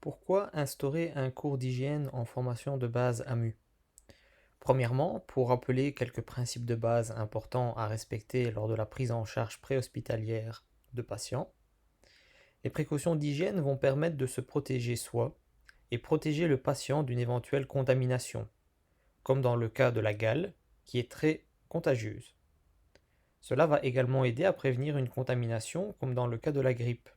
Pourquoi instaurer un cours d'hygiène en formation de base AMU? Premièrement, pour rappeler quelques principes de base importants à respecter lors de la prise en charge préhospitalière de patients. Les précautions d'hygiène vont permettre de se protéger soi et protéger le patient d'une éventuelle contamination, comme dans le cas de la gale, qui est très contagieuse. Cela va également aider à prévenir une contamination, comme dans le cas de la grippe.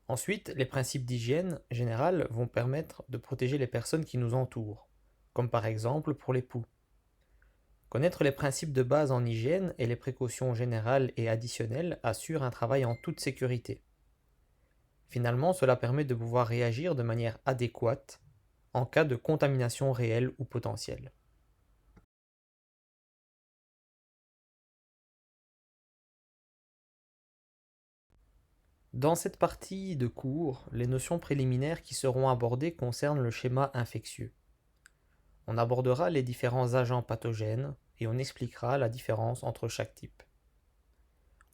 Ensuite, les principes d'hygiène générale vont permettre de protéger les personnes qui nous entourent, comme par exemple pour les poux. Connaître les principes de base en hygiène et les précautions générales et additionnelles assure un travail en toute sécurité. Finalement, cela permet de pouvoir réagir de manière adéquate en cas de contamination réelle ou potentielle. Dans cette partie de cours, les notions préliminaires qui seront abordées concernent le schéma infectieux. On abordera les différents agents pathogènes et on expliquera la différence entre chaque type.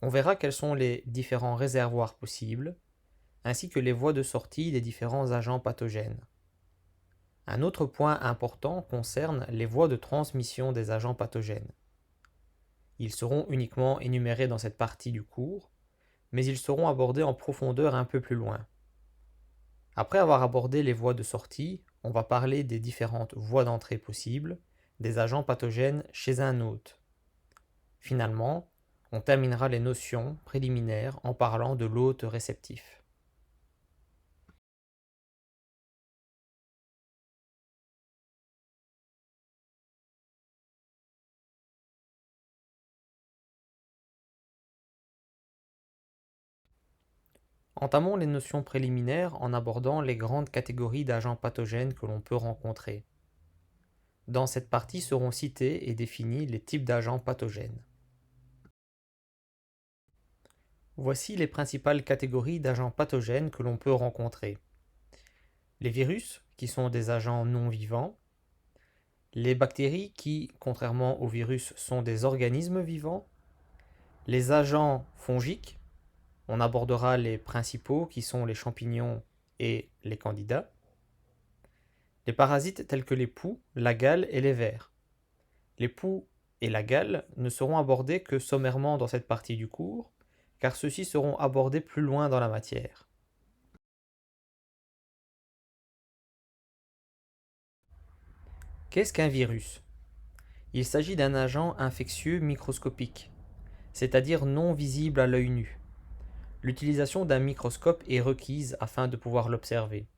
On verra quels sont les différents réservoirs possibles, ainsi que les voies de sortie des différents agents pathogènes. Un autre point important concerne les voies de transmission des agents pathogènes. Ils seront uniquement énumérés dans cette partie du cours, mais ils seront abordés en profondeur un peu plus loin. Après avoir abordé les voies de sortie, on va parler des différentes voies d'entrée possibles des agents pathogènes chez un hôte. Finalement, on terminera les notions préliminaires en parlant de l'hôte réceptif. Entamons les notions préliminaires en abordant les grandes catégories d'agents pathogènes que l'on peut rencontrer. Dans cette partie seront cités et définis les types d'agents pathogènes. Voici les principales catégories d'agents pathogènes que l'on peut rencontrer. Les virus, qui sont des agents non vivants. Les bactéries, qui, contrairement aux virus, sont des organismes vivants. Les agents fongiques, on abordera les principaux qui sont les champignons et les candidats. Les parasites tels que les poux, la gale et les vers. Les poux et la gale ne seront abordés que sommairement dans cette partie du cours, car ceux-ci seront abordés plus loin dans la matière. Qu'est-ce qu'un virus? Il s'agit d'un agent infectieux microscopique, c'est-à-dire non visible à l'œil nu. L'utilisation d'un microscope est requise afin de pouvoir l'observer.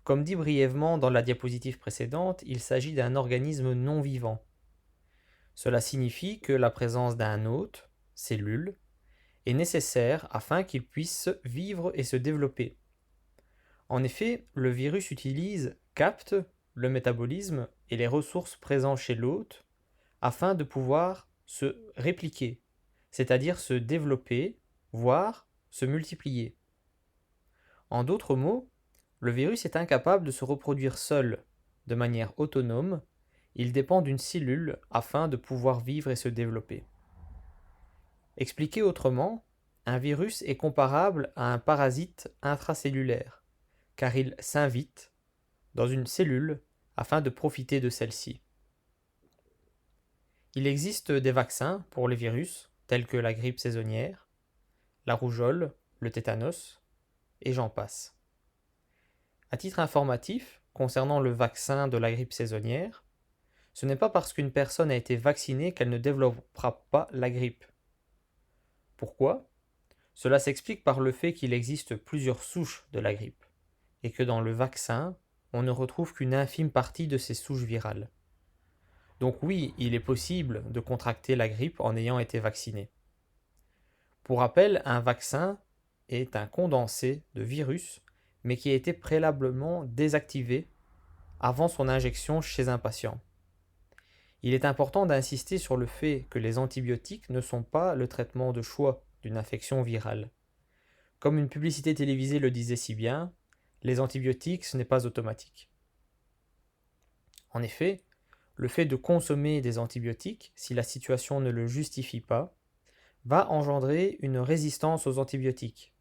Comme dit brièvement dans la diapositive précédente, il s'agit d'un organisme non vivant. Cela signifie que la présence d'un hôte, cellule, est nécessaire afin qu'il puisse vivre et se développer. En effet, le virus capte le métabolisme et les ressources présentes chez l'hôte afin de pouvoir se répliquer, c'est-à-dire se développer, voire se multiplier. En d'autres mots, le virus est incapable de se reproduire seul, de manière autonome, il dépend d'une cellule afin de pouvoir vivre et se développer. Expliqué autrement, un virus est comparable à un parasite intracellulaire, car il s'invite dans une cellule afin de profiter de celle-ci. Il existe des vaccins pour les virus, tels que la grippe saisonnière, la rougeole, le tétanos, et j'en passe. À titre informatif, concernant le vaccin de la grippe saisonnière, ce n'est pas parce qu'une personne a été vaccinée qu'elle ne développera pas la grippe. Pourquoi? Cela s'explique par le fait qu'il existe plusieurs souches de la grippe, et que dans le vaccin, on ne retrouve qu'une infime partie de ces souches virales. Donc oui, il est possible de contracter la grippe en ayant été vacciné. Pour rappel, un vaccin est un condensé de virus, mais qui a été préalablement désactivé avant son injection chez un patient. Il est important d'insister sur le fait que les antibiotiques ne sont pas le traitement de choix d'une infection virale. Comme une publicité télévisée le disait si bien, les antibiotiques, ce n'est pas automatique. En effet, le fait de consommer des antibiotiques, si la situation ne le justifie pas, va engendrer une résistance aux antibiotiques.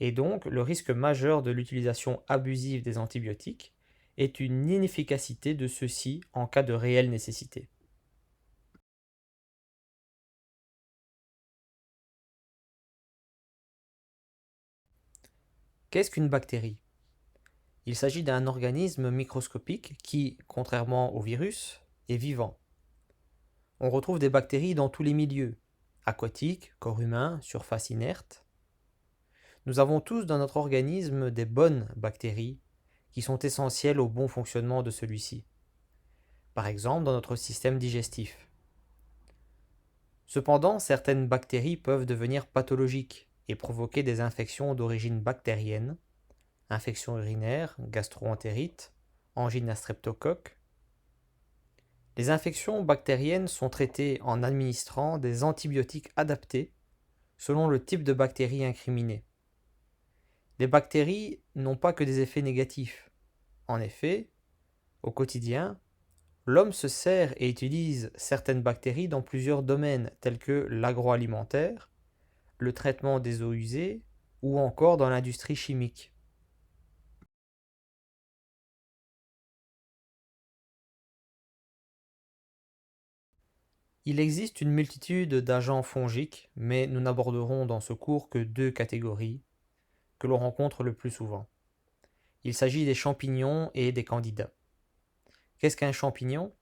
Et donc, le risque majeur de l'utilisation abusive des antibiotiques est une inefficacité de ceux-ci en cas de réelle nécessité. Qu'est-ce qu'une bactérie? Il s'agit d'un organisme microscopique qui, contrairement au virus, est vivant. On retrouve des bactéries dans tous les milieux, aquatiques, corps humain, surface inerte. Nous avons tous dans notre organisme des bonnes bactéries qui sont essentielles au bon fonctionnement de celui-ci. Par exemple, dans notre système digestif. Cependant, certaines bactéries peuvent devenir pathologiques et provoquer des infections d'origine bactérienne, infections urinaires, gastro-entérite, angine à streptocoque. Les infections bactériennes sont traitées en administrant des antibiotiques adaptés selon le type de bactérie incriminée. Les bactéries n'ont pas que des effets négatifs. En effet, au quotidien, l'homme se sert et utilise certaines bactéries dans plusieurs domaines tels que l'agroalimentaire, le traitement des eaux usées ou encore dans l'industrie chimique. Il existe une multitude d'agents fongiques, mais nous n'aborderons dans ce cours que deux catégories que l'on rencontre le plus souvent. Il s'agit des champignons et des candidats. Qu'est-ce qu'un champignon?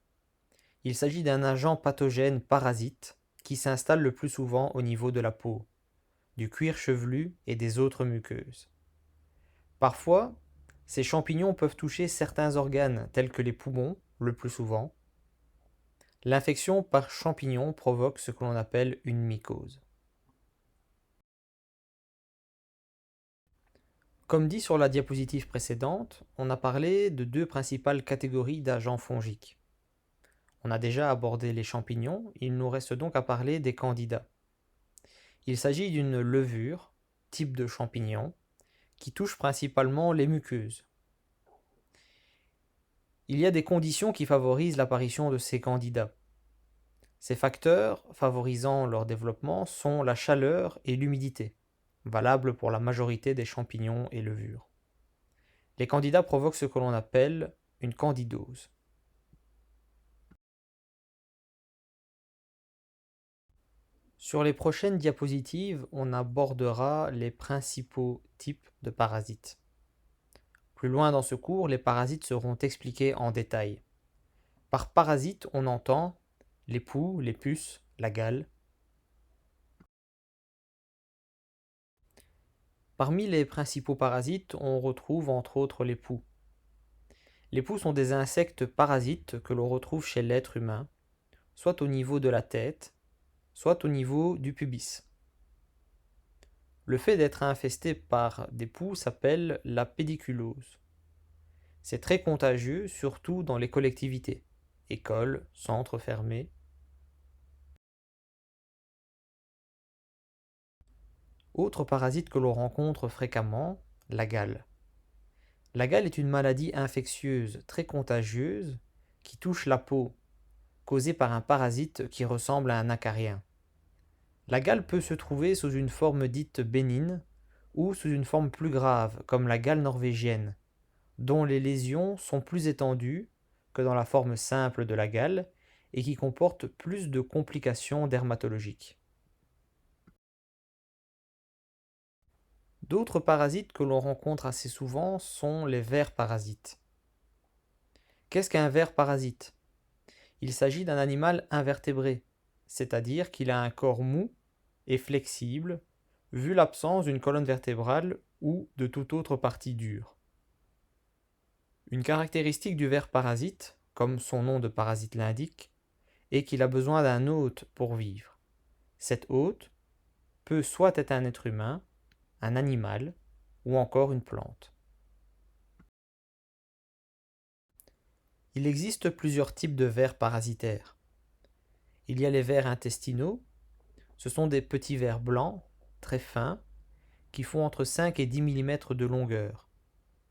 Il s'agit d'un agent pathogène parasite qui s'installe le plus souvent au niveau de la peau, du cuir chevelu et des autres muqueuses. Parfois, ces champignons peuvent toucher certains organes tels que les poumons, le plus souvent. L'infection par champignon provoque ce que l'on appelle une mycose. Comme dit sur la diapositive précédente, on a parlé de deux principales catégories d'agents fongiques. On a déjà abordé les champignons, il nous reste donc à parler des candidats. Il s'agit d'une levure, type de champignon, qui touche principalement les muqueuses. Il y a des conditions qui favorisent l'apparition de ces candidats. Ces facteurs favorisant leur développement sont la chaleur et l'humidité, valables pour la majorité des champignons et levures. Les candidats provoquent ce que l'on appelle une candidose. Sur les prochaines diapositives, on abordera les principaux types de parasites. Plus loin dans ce cours, les parasites seront expliqués en détail. Par parasite, on entend les poux, les puces, la gale. Parmi les principaux parasites, on retrouve entre autres les poux. Les poux sont des insectes parasites que l'on retrouve chez l'être humain, soit au niveau de la tête, soit au niveau du pubis. Le fait d'être infesté par des poux s'appelle la pédiculose. C'est très contagieux, surtout dans les collectivités, écoles, centres fermés. Autre parasite que l'on rencontre fréquemment, la gale. La gale est une maladie infectieuse très contagieuse qui touche la peau, causée par un parasite qui ressemble à un acarien. La gale peut se trouver sous une forme dite bénigne ou sous une forme plus grave, comme la gale norvégienne, dont les lésions sont plus étendues que dans la forme simple de la gale et qui comporte plus de complications dermatologiques. D'autres parasites que l'on rencontre assez souvent sont les vers parasites. Qu'est-ce qu'un ver parasite? Il s'agit d'un animal invertébré, c'est-à-dire qu'il a un corps mou et flexible, vu l'absence d'une colonne vertébrale ou de toute autre partie dure. Une caractéristique du ver parasite, comme son nom de parasite l'indique, est qu'il a besoin d'un hôte pour vivre. Cet hôte peut soit être un être humain, un animal ou encore une plante. Il existe plusieurs types de vers parasitaires. Il y a les vers intestinaux, ce sont des petits vers blancs, très fins, qui font entre 5 et 10 mm de longueur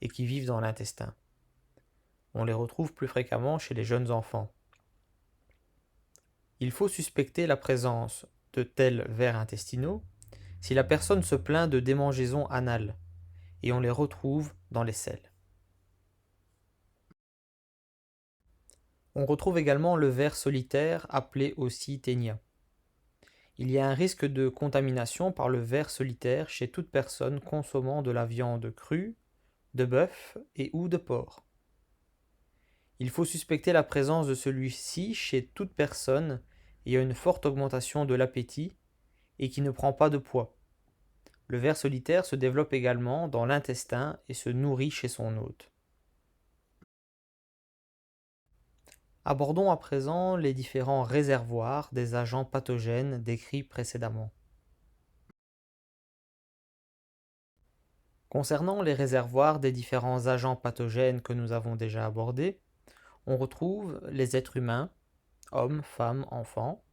et qui vivent dans l'intestin. On les retrouve plus fréquemment chez les jeunes enfants. Il faut suspecter la présence de tels vers intestinaux si la personne se plaint de démangeaisons anales, et on les retrouve dans les selles. On retrouve également le ver solitaire appelé aussi ténia. Il y a un risque de contamination par le ver solitaire chez toute personne consommant de la viande crue, de bœuf et ou de porc. Il faut suspecter la présence de celui-ci chez toute personne ayant une forte augmentation de l'appétit et qui ne prend pas de poids. Le ver solitaire se développe également dans l'intestin et se nourrit chez son hôte. Abordons à présent les différents réservoirs des agents pathogènes décrits précédemment. Concernant les réservoirs des différents agents pathogènes que nous avons déjà abordés, on retrouve les êtres humains, hommes, femmes, enfants,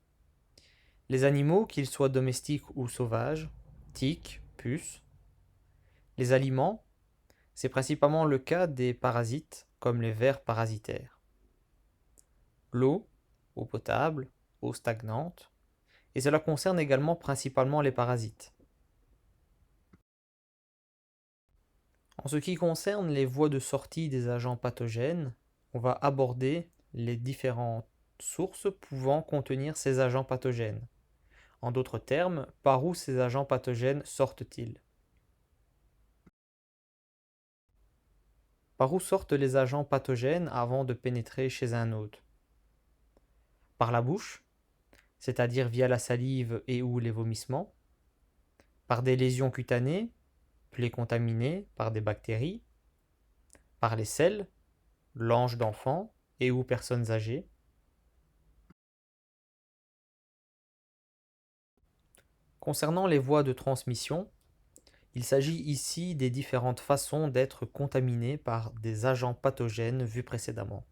les animaux, qu'ils soient domestiques ou sauvages, tiques, puces, les aliments, c'est principalement le cas des parasites, comme les vers parasitaires, l'eau, eau potable, eau stagnante, et cela concerne également principalement les parasites. En ce qui concerne les voies de sortie des agents pathogènes, on va aborder les différentes sources pouvant contenir ces agents pathogènes. En d'autres termes, par où ces agents pathogènes sortent-ils? Par où sortent les agents pathogènes avant de pénétrer chez un hôte? Par la bouche, c'est-à-dire via la salive et ou les vomissements, par des lésions cutanées, plaies contaminées par des bactéries, par les selles, langes d'enfants et ou personnes âgées, concernant les voies de transmission, il s'agit ici des différentes façons d'être contaminé par des agents pathogènes vus précédemment.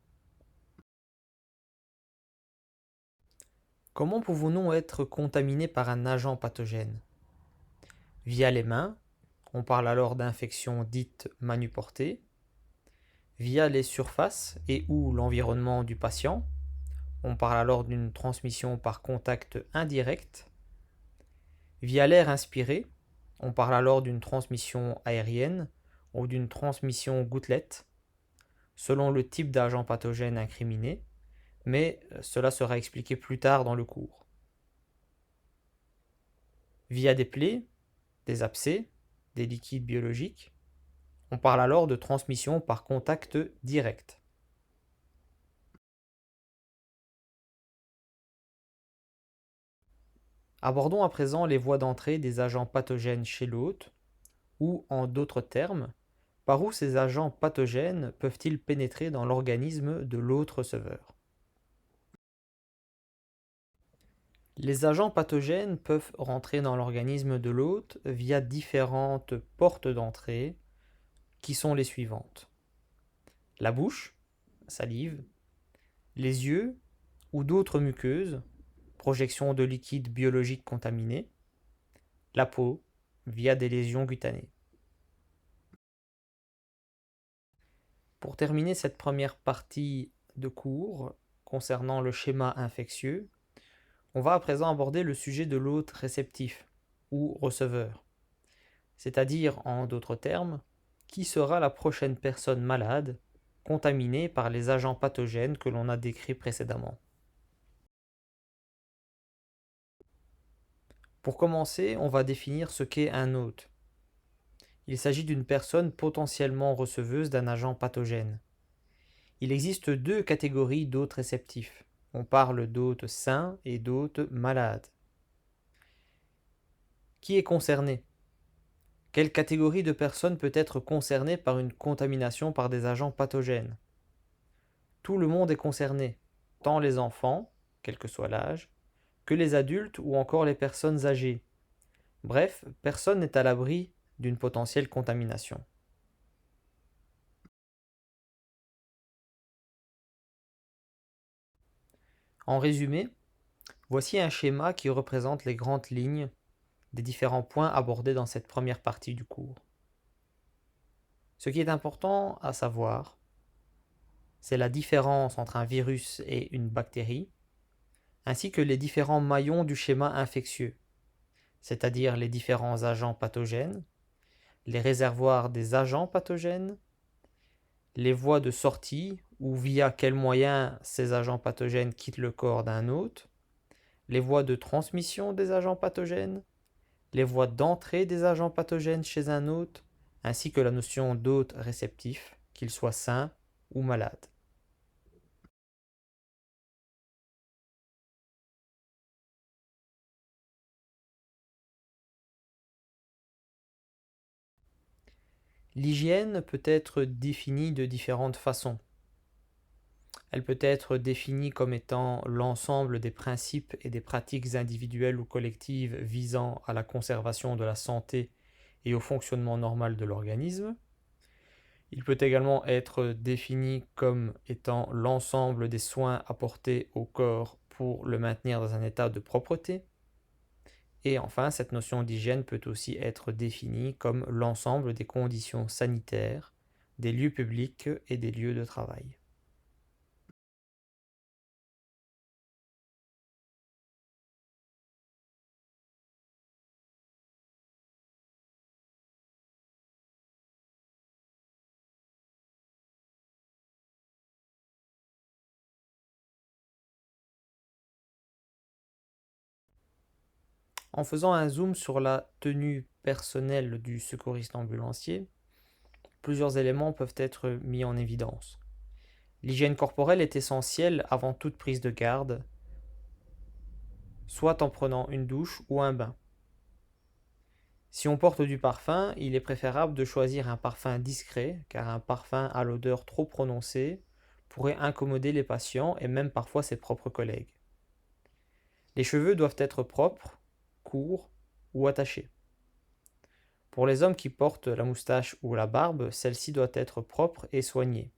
Comment pouvons-nous être contaminés par un agent pathogène? Via les mains, on parle alors d'infection dite manuportée, via les surfaces et ou l'environnement du patient, on parle alors d'une transmission par contact indirect, via l'air inspiré, on parle alors d'une transmission aérienne ou d'une transmission gouttelette, selon le type d'agent pathogène incriminé, mais cela sera expliqué plus tard dans le cours. Via des plaies, des abcès, des liquides biologiques, on parle alors de transmission par contact direct. Abordons à présent les voies d'entrée des agents pathogènes chez l'hôte, ou en d'autres termes, par où ces agents pathogènes peuvent-ils pénétrer dans l'organisme de l'hôte receveur? Les agents pathogènes peuvent rentrer dans l'organisme de l'hôte via différentes portes d'entrée qui sont les suivantes. La bouche, salive, les yeux ou d'autres muqueuses, projection de liquides biologiques contaminés, la peau via des lésions cutanées. Pour terminer cette première partie de cours concernant le schéma infectieux, on va à présent aborder le sujet de l'hôte réceptif ou receveur, c'est-à-dire en d'autres termes, qui sera la prochaine personne malade contaminée par les agents pathogènes que l'on a décrits précédemment. Pour commencer, on va définir ce qu'est un hôte. Il s'agit d'une personne potentiellement receveuse d'un agent pathogène. Il existe deux catégories d'hôtes réceptifs. On parle d'hôtes sains et d'hôtes malades. Qui est concerné? Quelle catégorie de personnes peut être concernée par une contamination par des agents pathogènes? Tout le monde est concerné, tant les enfants, quel que soit l'âge, que les adultes ou encore les personnes âgées. Bref, personne n'est à l'abri d'une potentielle contamination. En résumé, voici un schéma qui représente les grandes lignes des différents points abordés dans cette première partie du cours. Ce qui est important à savoir, c'est la différence entre un virus et une bactérie, ainsi que les différents maillons du schéma infectieux, c'est-à-dire les différents agents pathogènes, les réservoirs des agents pathogènes, les voies de sortie ou via quels moyens ces agents pathogènes quittent le corps d'un hôte, les voies de transmission des agents pathogènes, les voies d'entrée des agents pathogènes chez un hôte, ainsi que la notion d'hôte réceptif, qu'il soit sain ou malade. L'hygiène peut être définie de différentes façons. Elle peut être définie comme étant l'ensemble des principes et des pratiques individuelles ou collectives visant à la conservation de la santé et au fonctionnement normal de l'organisme. Il peut également être défini comme étant l'ensemble des soins apportés au corps pour le maintenir dans un état de propreté. Et enfin, cette notion d'hygiène peut aussi être définie comme l'ensemble des conditions sanitaires, des lieux publics et des lieux de travail. En faisant un zoom sur la tenue personnelle du secouriste ambulancier, plusieurs éléments peuvent être mis en évidence. L'hygiène corporelle est essentielle avant toute prise de garde, soit en prenant une douche ou un bain. Si on porte du parfum, il est préférable de choisir un parfum discret, car un parfum à l'odeur trop prononcée pourrait incommoder les patients et même parfois ses propres collègues. Les cheveux doivent être propres, courts ou attachés. Pour les hommes qui portent la moustache ou la barbe, celle-ci doit être propre et soignée.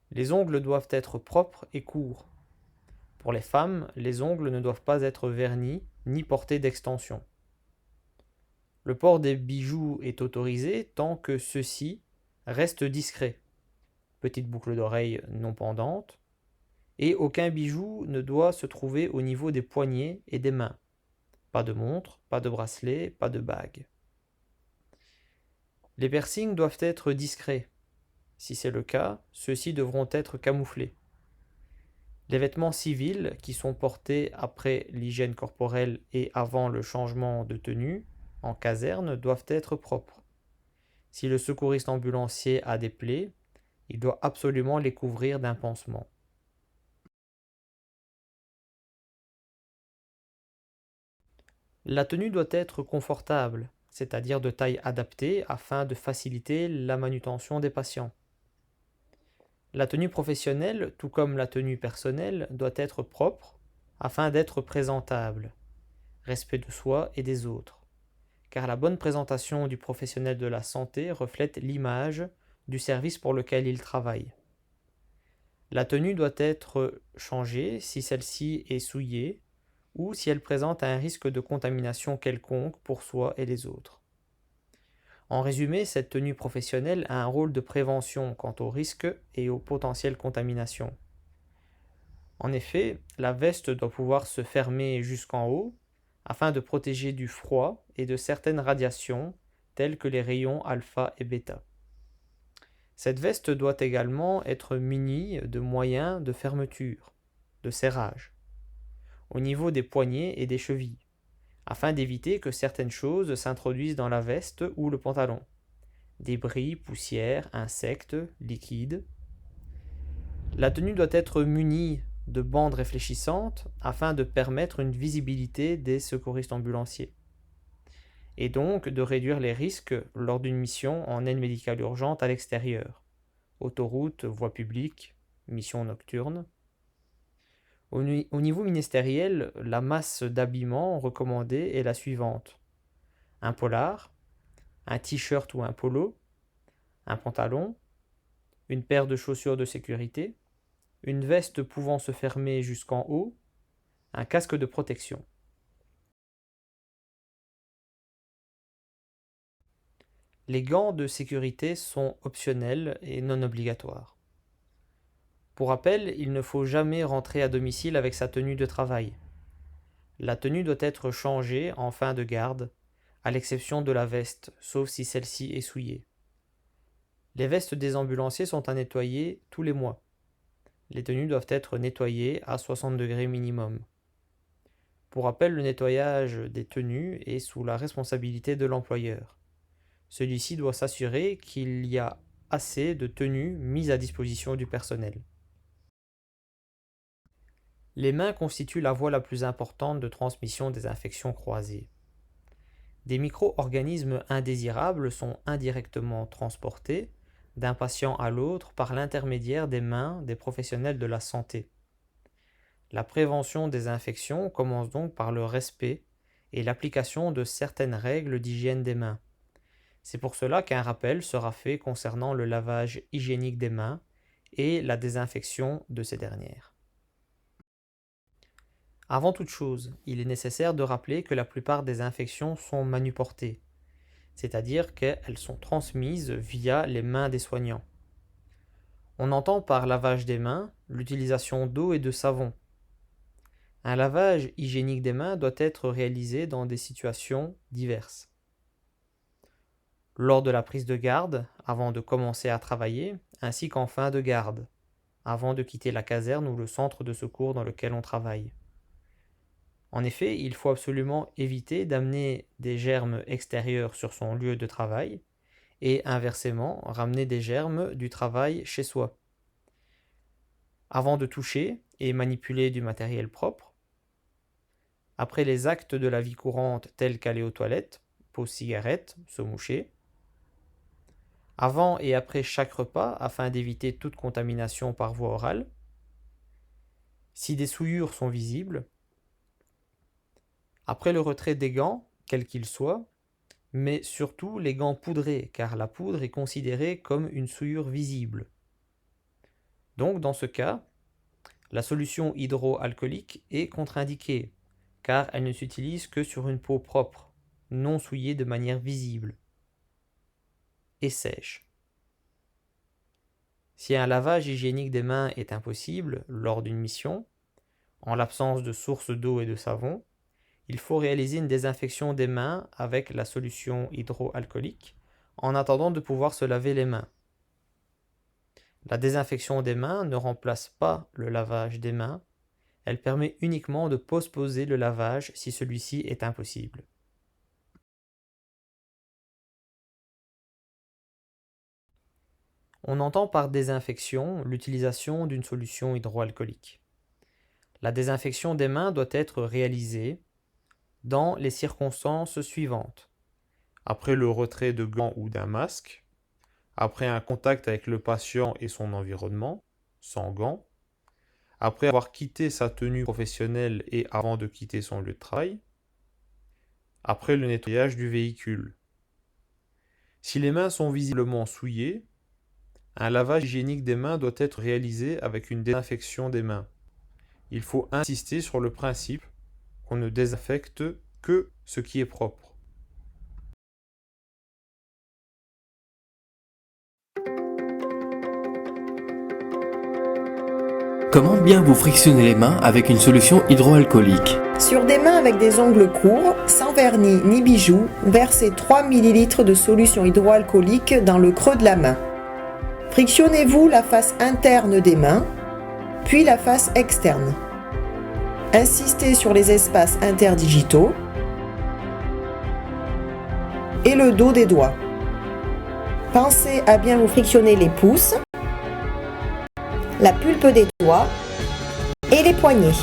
Les ongles doivent être propres et courts. Pour les femmes, les ongles ne doivent pas être vernis ni porter d'extensions. Le port des bijoux est autorisé tant que ceux-ci restent discrets. Petite boucle d'oreille non pendante. Et aucun bijou ne doit se trouver au niveau des poignets et des mains. Pas de montre, pas de bracelet, pas de bague. Les piercings doivent être discrets. Si c'est le cas, ceux-ci devront être camouflés. Les vêtements civils qui sont portés après l'hygiène corporelle et avant le changement de tenue en caserne doivent être propres. Si le secouriste ambulancier a des plaies, il doit absolument les couvrir d'un pansement. La tenue doit être confortable, c'est-à-dire de taille adaptée afin de faciliter la manutention des patients. La tenue professionnelle, tout comme la tenue personnelle, doit être propre afin d'être présentable. Respect de soi et des autres. Car la bonne présentation du professionnel de la santé reflète l'image du service pour lequel il travaille. La tenue doit être changée si celle-ci est souillée ou si elle présente un risque de contamination quelconque pour soi et les autres. En résumé, cette tenue professionnelle a un rôle de prévention quant aux risques et aux potentielles contaminations. En effet, la veste doit pouvoir se fermer jusqu'en haut afin de protéger du froid et de certaines radiations telles que les rayons alpha et bêta. Cette veste doit également être munie de moyens de fermeture, de serrage, au niveau des poignets et des chevilles, afin d'éviter que certaines choses s'introduisent dans la veste ou le pantalon. Débris, poussière, insectes, liquides. La tenue doit être munie de bandes réfléchissantes afin de permettre une visibilité des secouristes ambulanciers et donc de réduire les risques lors d'une mission en aide médicale urgente à l'extérieur, autoroute, voie publique, mission nocturne. Au niveau ministériel, la masse d'habillement recommandée est la suivante: un polar, un t-shirt ou un polo, un pantalon, une paire de chaussures de sécurité, une veste pouvant se fermer jusqu'en haut, un casque de protection. Les gants de sécurité sont optionnels et non obligatoires. Pour rappel, il ne faut jamais rentrer à domicile avec sa tenue de travail. La tenue doit être changée en fin de garde, à l'exception de la veste, sauf si celle-ci est souillée. Les vestes des ambulanciers sont à nettoyer tous les mois. Les tenues doivent être nettoyées à 60 degrés minimum. Pour rappel, le nettoyage des tenues est sous la responsabilité de l'employeur. Celui-ci doit s'assurer qu'il y a assez de tenues mises à disposition du personnel. Les mains constituent la voie la plus importante de transmission des infections croisées. Des micro-organismes indésirables sont indirectement transportés d'un patient à l'autre par l'intermédiaire des mains des professionnels de la santé. La prévention des infections commence donc par le respect et l'application de certaines règles d'hygiène des mains. C'est pour cela qu'un rappel sera fait concernant le lavage hygiénique des mains et la désinfection de ces dernières. Avant toute chose, il est nécessaire de rappeler que la plupart des infections sont manuportées, c'est-à-dire qu'elles sont transmises via les mains des soignants. On entend par lavage des mains l'utilisation d'eau et de savon. Un lavage hygiénique des mains doit être réalisé dans des situations diverses. Lors de la prise de garde, avant de commencer à travailler, ainsi qu'en fin de garde, avant de quitter la caserne ou le centre de secours dans lequel on travaille. En effet, il faut absolument éviter d'amener des germes extérieurs sur son lieu de travail et inversement ramener des germes du travail chez soi. Avant de toucher et manipuler du matériel propre, après les actes de la vie courante tels qu'aller aux toilettes, pause cigarette, se moucher, avant et après chaque repas afin d'éviter toute contamination par voie orale, si des souillures sont visibles, après le retrait des gants, quels qu'ils soient, mais surtout les gants poudrés, car la poudre est considérée comme une souillure visible. Donc dans ce cas, la solution hydroalcoolique est contre-indiquée, car elle ne s'utilise que sur une peau propre, non souillée de manière visible, et sèche. Si un lavage hygiénique des mains est impossible lors d'une mission, en l'absence de source d'eau et de savon, il faut réaliser une désinfection des mains avec la solution hydroalcoolique en attendant de pouvoir se laver les mains. La désinfection des mains ne remplace pas le lavage des mains, elle permet uniquement de postposer le lavage si celui-ci est impossible. On entend par désinfection l'utilisation d'une solution hydroalcoolique. La désinfection des mains doit être réalisée dans les circonstances suivantes. Après le retrait de gants ou d'un masque, après un contact avec le patient et son environnement, sans gants, après avoir quitté sa tenue professionnelle et avant de quitter son lieu de travail, après le nettoyage du véhicule. Si les mains sont visiblement souillées, un lavage hygiénique des mains doit être réalisé avec une désinfection des mains. Il faut insister sur le principe qu'on ne désinfecte que ce qui est propre. Comment bien vous frictionner les mains avec une solution hydroalcoolique? Sur des mains avec des ongles courts, sans vernis ni bijoux, versez 3 ml de solution hydroalcoolique dans le creux de la main. Frictionnez-vous la face interne des mains, puis la face externe. Insistez sur les espaces interdigitaux et le dos des doigts. Pensez à bien vous frictionner les pouces, la pulpe des doigts et les poignets.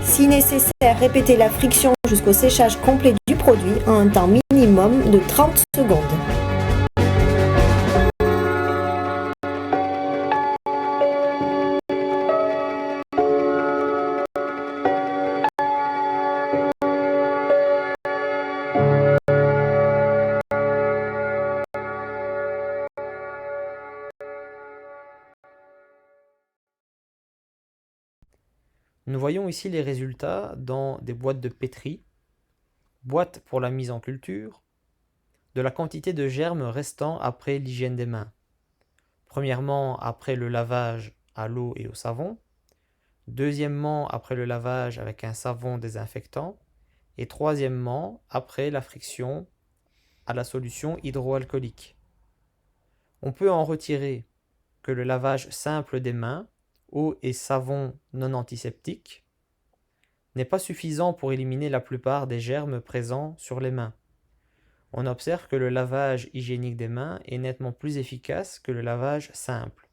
Si nécessaire, répétez la friction jusqu'au séchage complet du produit en un temps minimum de 30 secondes. Nous voyons ici les résultats dans des boîtes de pétri, boîtes pour la mise en culture, de la quantité de germes restant après l'hygiène des mains. Premièrement, après le lavage à l'eau et au savon, Deuxièmement, après le lavage avec un savon désinfectant. Et troisièmement, après la friction à la solution hydroalcoolique. On peut en retirer que le lavage simple des mains, eau et savon non antiseptique, n'est pas suffisant pour éliminer la plupart des germes présents sur les mains. On observe que le lavage hygiénique des mains est nettement plus efficace que le lavage simple.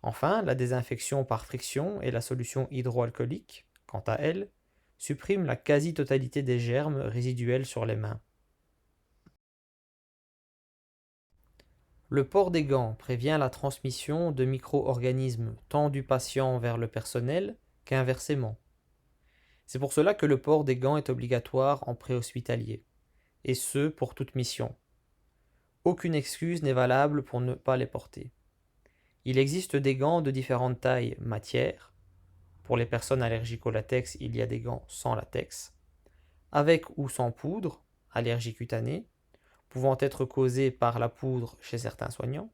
Enfin, la désinfection par friction et la solution hydroalcoolique, quant à elle, suppriment la quasi-totalité des germes résiduels sur les mains. Le port des gants prévient la transmission de micro-organismes tant du patient vers le personnel qu'inversement. C'est pour cela que le port des gants est obligatoire en préhospitalier, et ce pour toute mission. Aucune excuse n'est valable pour ne pas les porter. Il existe des gants de différentes tailles, matières. Pour les personnes allergiques au latex, il y a des gants sans latex, avec ou sans poudre, allergie cutanée, pouvant être causée par la poudre chez certains soignants.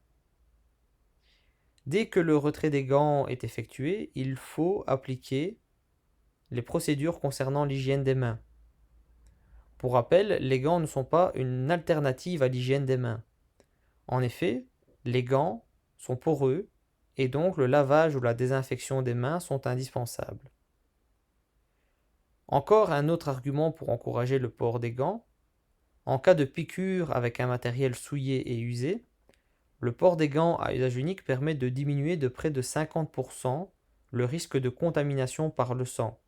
Dès que le retrait des gants est effectué, il faut appliquer les procédures concernant l'hygiène des mains. Pour rappel, les gants ne sont pas une alternative à l'hygiène des mains. En effet, les gants sont poreux et donc le lavage ou la désinfection des mains sont indispensables. Encore un autre argument pour encourager le port des gants. En cas de piqûre avec un matériel souillé et usé, le port des gants à usage unique permet de diminuer de près de 50% le risque de contamination par le sang,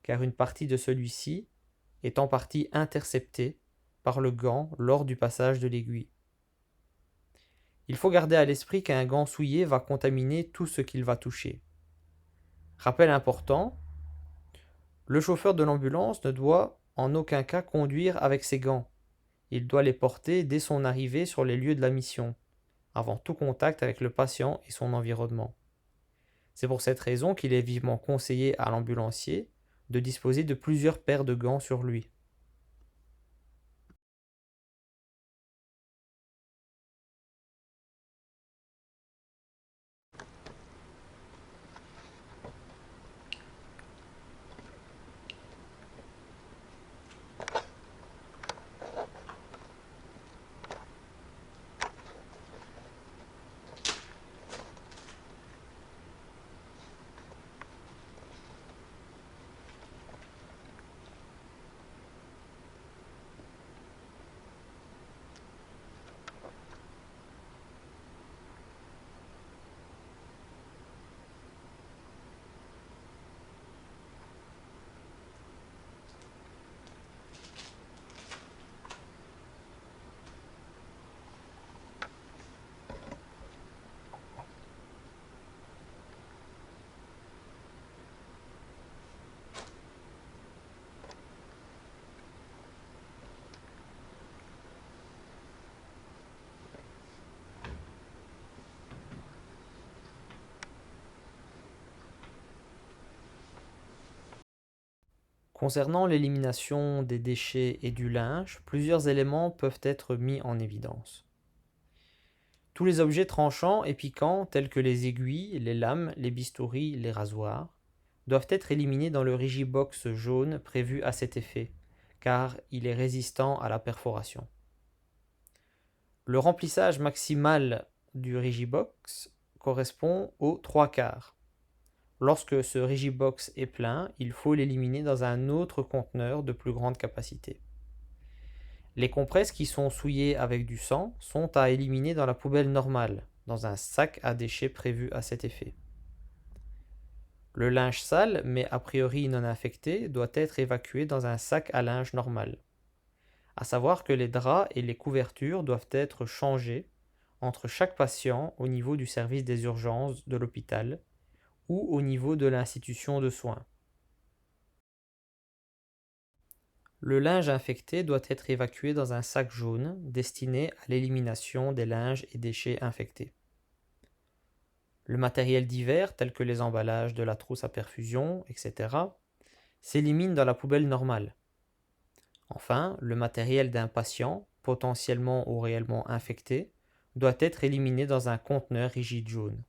car une partie de celui-ci est en partie interceptée par le gant lors du passage de l'aiguille. Il faut garder à l'esprit qu'un gant souillé va contaminer tout ce qu'il va toucher. Rappel important, le chauffeur de l'ambulance ne doit en aucun cas conduire avec ses gants. Il doit les porter dès son arrivée sur les lieux de la mission, avant tout contact avec le patient et son environnement. C'est pour cette raison qu'il est vivement conseillé à l'ambulancier de disposer de plusieurs paires de gants sur lui. Concernant l'élimination des déchets et du linge, plusieurs éléments peuvent être mis en évidence. Tous les objets tranchants et piquants tels que les aiguilles, les lames, les bistouris, les rasoirs doivent être éliminés dans le Rigibox jaune prévu à cet effet, car il est résistant à la perforation. Le remplissage maximal du Rigibox correspond aux 3/4. Lorsque ce Rigibox est plein, il faut l'éliminer dans un autre conteneur de plus grande capacité. Les compresses qui sont souillées avec du sang sont à éliminer dans la poubelle normale, dans un sac à déchets prévu à cet effet. Le linge sale, mais a priori non infecté, doit être évacué dans un sac à linge normal. À savoir que les draps et les couvertures doivent être changés entre chaque patient au niveau du service des urgences de l'hôpital ou au niveau de l'institution de soins. Le linge infecté doit être évacué dans un sac jaune destiné à l'élimination des linges et déchets infectés. Le matériel divers, tel que les emballages de la trousse à perfusion, etc., s'élimine dans la poubelle normale. Enfin, le matériel d'un patient, potentiellement ou réellement infecté, doit être éliminé dans un conteneur rigide jaune.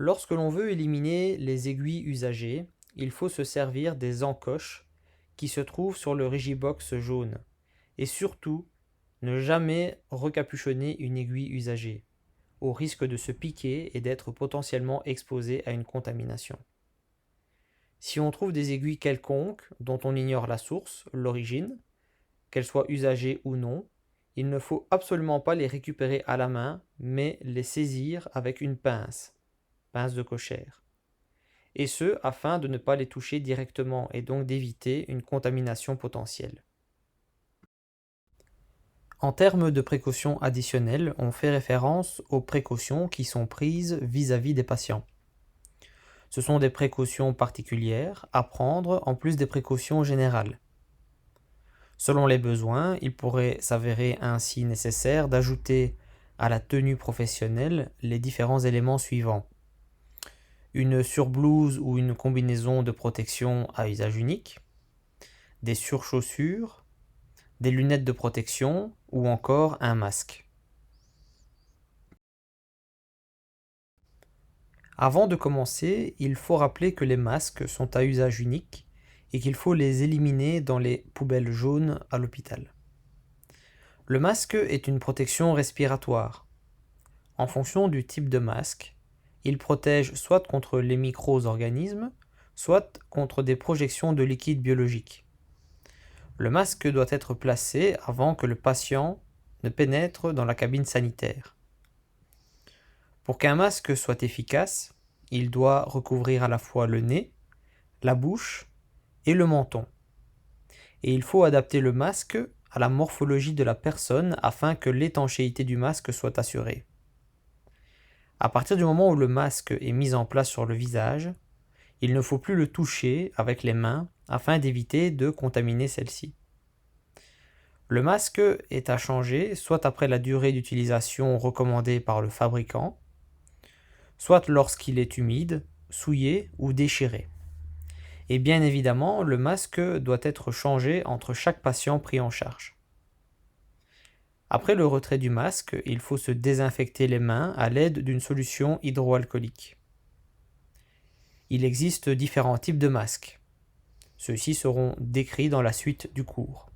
Lorsque l'on veut éliminer les aiguilles usagées, il faut se servir des encoches qui se trouvent sur le Rigibox jaune. Et surtout, ne jamais recapuchonner une aiguille usagée, au risque de se piquer et d'être potentiellement exposé à une contamination. Si on trouve des aiguilles quelconques dont on ignore la source, l'origine, qu'elles soient usagées ou non, il ne faut absolument pas les récupérer à la main, mais les saisir avec une pince de cochère. Et ce, afin de ne pas les toucher directement et donc d'éviter une contamination potentielle. En termes de précautions additionnelles, on fait référence aux précautions qui sont prises vis-à-vis des patients. Ce sont des précautions particulières à prendre en plus des précautions générales. Selon les besoins, il pourrait s'avérer ainsi nécessaire d'ajouter à la tenue professionnelle les différents éléments suivants. Une surblouse ou une combinaison de protection à usage unique, des surchaussures, des lunettes de protection ou encore un masque. Avant de commencer, il faut rappeler que les masques sont à usage unique et qu'il faut les éliminer dans les poubelles jaunes à l'hôpital. Le masque est une protection respiratoire. En fonction du type de masque, il protège soit contre les micro-organismes, soit contre des projections de liquide biologique. Le masque doit être placé avant que le patient ne pénètre dans la cabine sanitaire. Pour qu'un masque soit efficace, il doit recouvrir à la fois le nez, la bouche et le menton. Et il faut adapter le masque à la morphologie de la personne afin que l'étanchéité du masque soit assurée. À partir du moment où le masque est mis en place sur le visage, il ne faut plus le toucher avec les mains afin d'éviter de contaminer celle-ci. Le masque est à changer soit après la durée d'utilisation recommandée par le fabricant, soit lorsqu'il est humide, souillé ou déchiré. Et bien évidemment, le masque doit être changé entre chaque patient pris en charge. Après le retrait du masque, il faut se désinfecter les mains à l'aide d'une solution hydroalcoolique. Il existe différents types de masques. Ceux-ci seront décrits dans la suite du cours.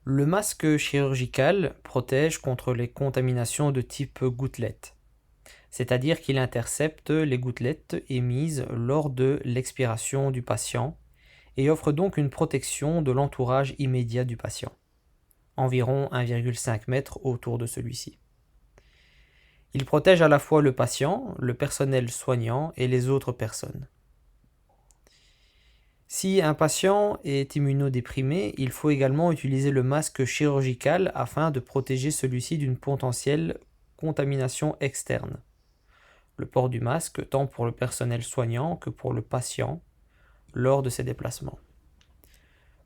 Le masque chirurgical protège contre les contaminations de type gouttelette, c'est-à-dire qu'il intercepte les gouttelettes émises lors de l'expiration du patient et offre donc une protection de l'entourage immédiat du patient, environ 1,5 m autour de celui-ci. Il protège à la fois le patient, le personnel soignant et les autres personnes. Si un patient est immunodéprimé, il faut également utiliser le masque chirurgical afin de protéger celui-ci d'une potentielle contamination externe. Le port du masque tant pour le personnel soignant que pour le patient lors de ses déplacements.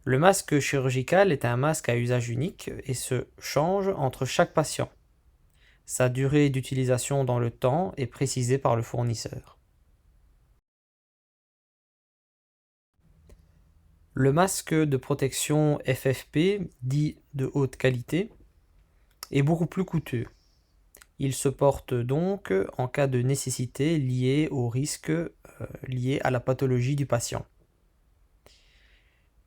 Le masque chirurgical est un masque à usage unique et se change entre chaque patient. Sa durée d'utilisation dans le temps est précisée par le fournisseur. Le masque de protection FFP, dit de haute qualité, est beaucoup plus coûteux. Il se porte donc en cas de nécessité liée au risque lié à la pathologie du patient.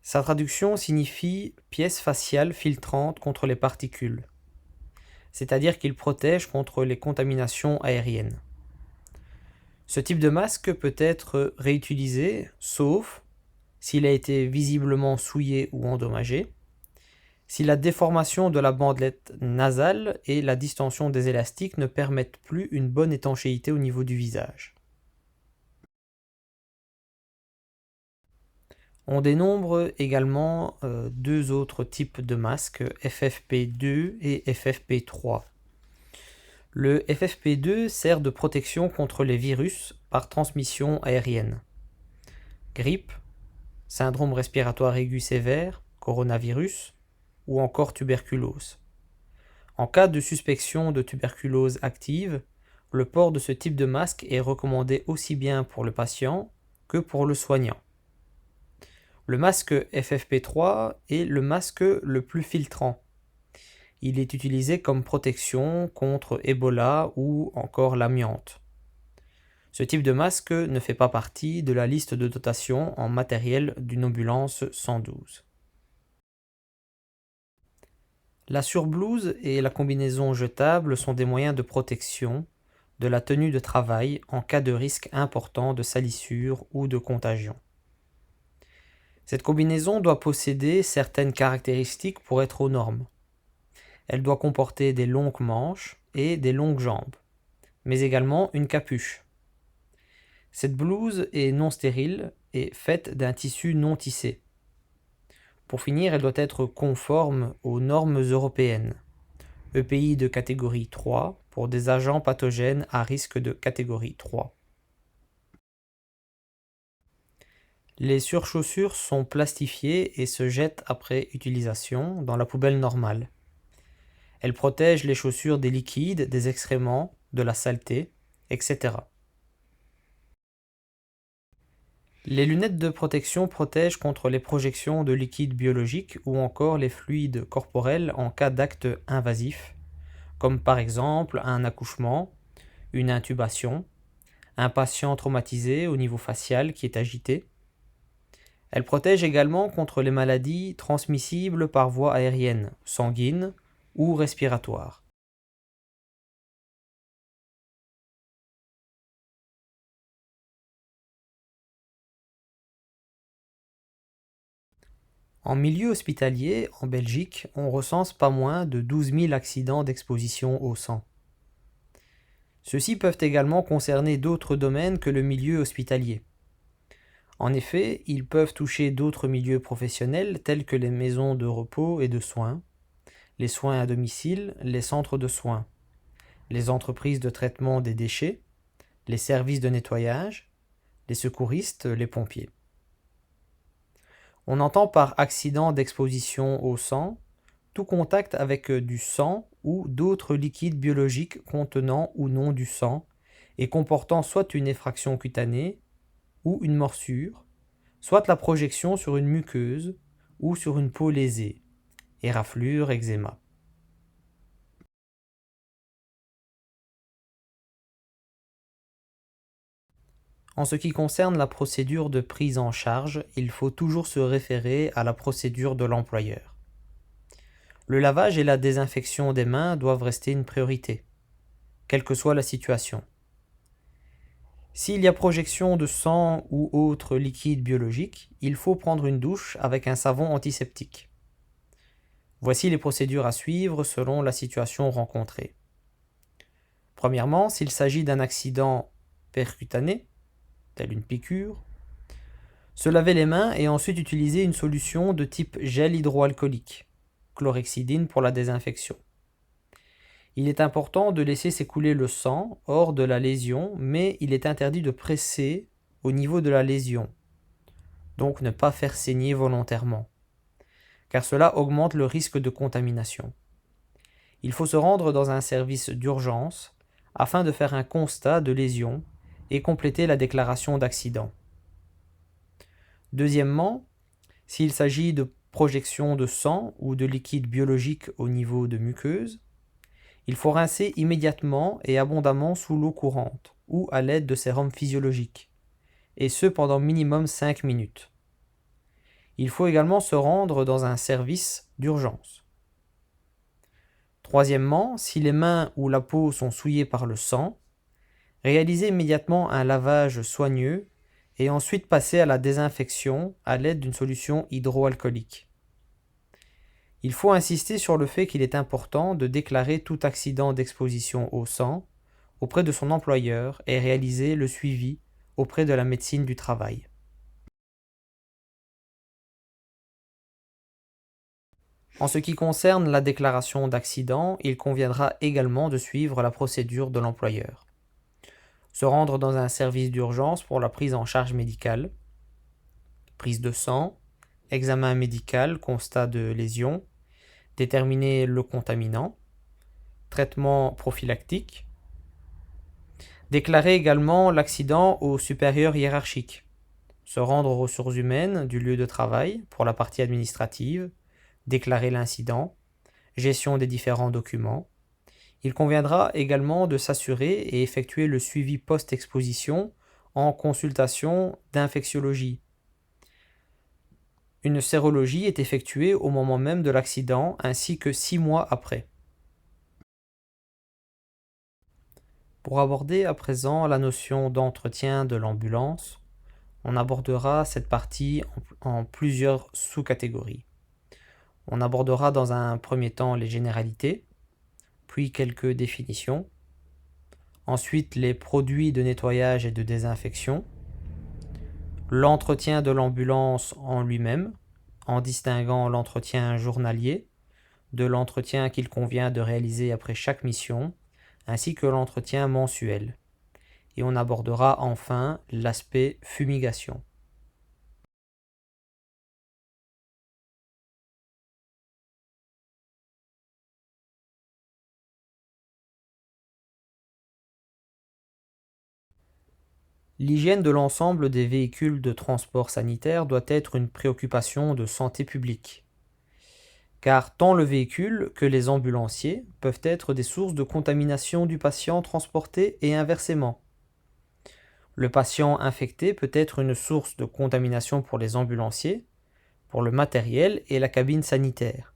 Sa traduction signifie pièce faciale filtrante contre les particules, c'est-à-dire qu'il protège contre les contaminations aériennes. Ce type de masque peut être réutilisé, sauf s'il a été visiblement souillé ou endommagé, si la déformation de la bandelette nasale et la distension des élastiques ne permettent plus une bonne étanchéité au niveau du visage. On dénombre également deux autres types de masques, FFP2 et FFP3. Le FFP2 sert de protection contre les virus par transmission aérienne. Grippe, syndrome respiratoire aigu sévère, coronavirus ou encore tuberculose. En cas de suspicion de tuberculose active, le port de ce type de masque est recommandé aussi bien pour le patient que pour le soignant. Le masque FFP3 est le masque le plus filtrant. Il est utilisé comme protection contre Ebola ou encore l'amiante. Ce type de masque ne fait pas partie de la liste de dotation en matériel d'une ambulance 112. La surblouse et la combinaison jetable sont des moyens de protection de la tenue de travail en cas de risque important de salissure ou de contagion. Cette combinaison doit posséder certaines caractéristiques pour être aux normes. Elle doit comporter des longues manches et des longues jambes, mais également une capuche. Cette blouse est non stérile et faite d'un tissu non tissé. Pour finir, elle doit être conforme aux normes européennes. EPI de catégorie 3 pour des agents pathogènes à risque de catégorie 3. Les surchaussures sont plastifiées et se jettent après utilisation dans la poubelle normale. Elles protègent les chaussures des liquides, des excréments, de la saleté, etc. Les lunettes de protection protègent contre les projections de liquides biologiques ou encore les fluides corporels en cas d'acte invasif, comme par exemple un accouchement, une intubation, un patient traumatisé au niveau facial qui est agité. Elles protègent également contre les maladies transmissibles par voie aérienne, sanguine ou respiratoire. En milieu hospitalier, en Belgique, on recense pas moins de 12 000 accidents d'exposition au sang. Ceux-ci peuvent également concerner d'autres domaines que le milieu hospitalier. En effet, ils peuvent toucher d'autres milieux professionnels tels que les maisons de repos et de soins, les soins à domicile, les centres de soins, les entreprises de traitement des déchets, les services de nettoyage, les secouristes, les pompiers. On entend par accident d'exposition au sang tout contact avec du sang ou d'autres liquides biologiques contenant ou non du sang et comportant soit une effraction cutanée ou une morsure, soit la projection sur une muqueuse ou sur une peau lésée, éraflure, eczéma. En ce qui concerne la procédure de prise en charge, il faut toujours se référer à la procédure de l'employeur. Le lavage et la désinfection des mains doivent rester une priorité, quelle que soit la situation. S'il y a projection de sang ou autre liquide biologique, il faut prendre une douche avec un savon antiseptique. Voici les procédures à suivre selon la situation rencontrée. Premièrement, s'il s'agit d'un accident percutané, telle une piqûre, se laver les mains et ensuite utiliser une solution de type gel hydroalcoolique, chlorhexidine pour la désinfection. Il est important de laisser s'écouler le sang hors de la lésion, mais il est interdit de presser au niveau de la lésion, donc ne pas faire saigner volontairement, car cela augmente le risque de contamination. Il faut se rendre dans un service d'urgence afin de faire un constat de lésion et compléter la déclaration d'accident. Deuxièmement, s'il s'agit de projection de sang ou de liquide biologique au niveau de muqueuse, il faut rincer immédiatement et abondamment sous l'eau courante ou à l'aide de sérum physiologique, et ce pendant minimum 5 minutes. Il faut également se rendre dans un service d'urgence. Troisièmement, si les mains ou la peau sont souillées par le sang, réalisez immédiatement un lavage soigneux et ensuite passer à la désinfection à l'aide d'une solution hydroalcoolique. Il faut insister sur le fait qu'il est important de déclarer tout accident d'exposition au sang auprès de son employeur et réaliser le suivi auprès de la médecine du travail. En ce qui concerne la déclaration d'accident, il conviendra également de suivre la procédure de l'employeur. Se rendre dans un service d'urgence pour la prise en charge médicale, prise de sang, examen médical, constat de lésion, déterminer le contaminant, traitement prophylactique, déclarer également l'accident au supérieur hiérarchique, se rendre aux ressources humaines du lieu de travail pour la partie administrative, déclarer l'incident, gestion des différents documents. Il conviendra également de s'assurer et effectuer le suivi post-exposition en consultation d'infectiologie. Une sérologie est effectuée au moment même de l'accident ainsi que 6 mois après. Pour aborder à présent la notion d'entretien de l'ambulance, on abordera cette partie en plusieurs sous-catégories. On abordera dans un premier temps les généralités, puis quelques définitions, ensuite les produits de nettoyage et de désinfection, l'entretien de l'ambulance en lui-même, en distinguant l'entretien journalier de l'entretien qu'il convient de réaliser après chaque mission, ainsi que l'entretien mensuel. Et on abordera enfin l'aspect fumigation. L'hygiène de l'ensemble des véhicules de transport sanitaire doit être une préoccupation de santé publique, car tant le véhicule que les ambulanciers peuvent être des sources de contamination du patient transporté et inversement. Le patient infecté peut être une source de contamination pour les ambulanciers, pour le matériel et la cabine sanitaire.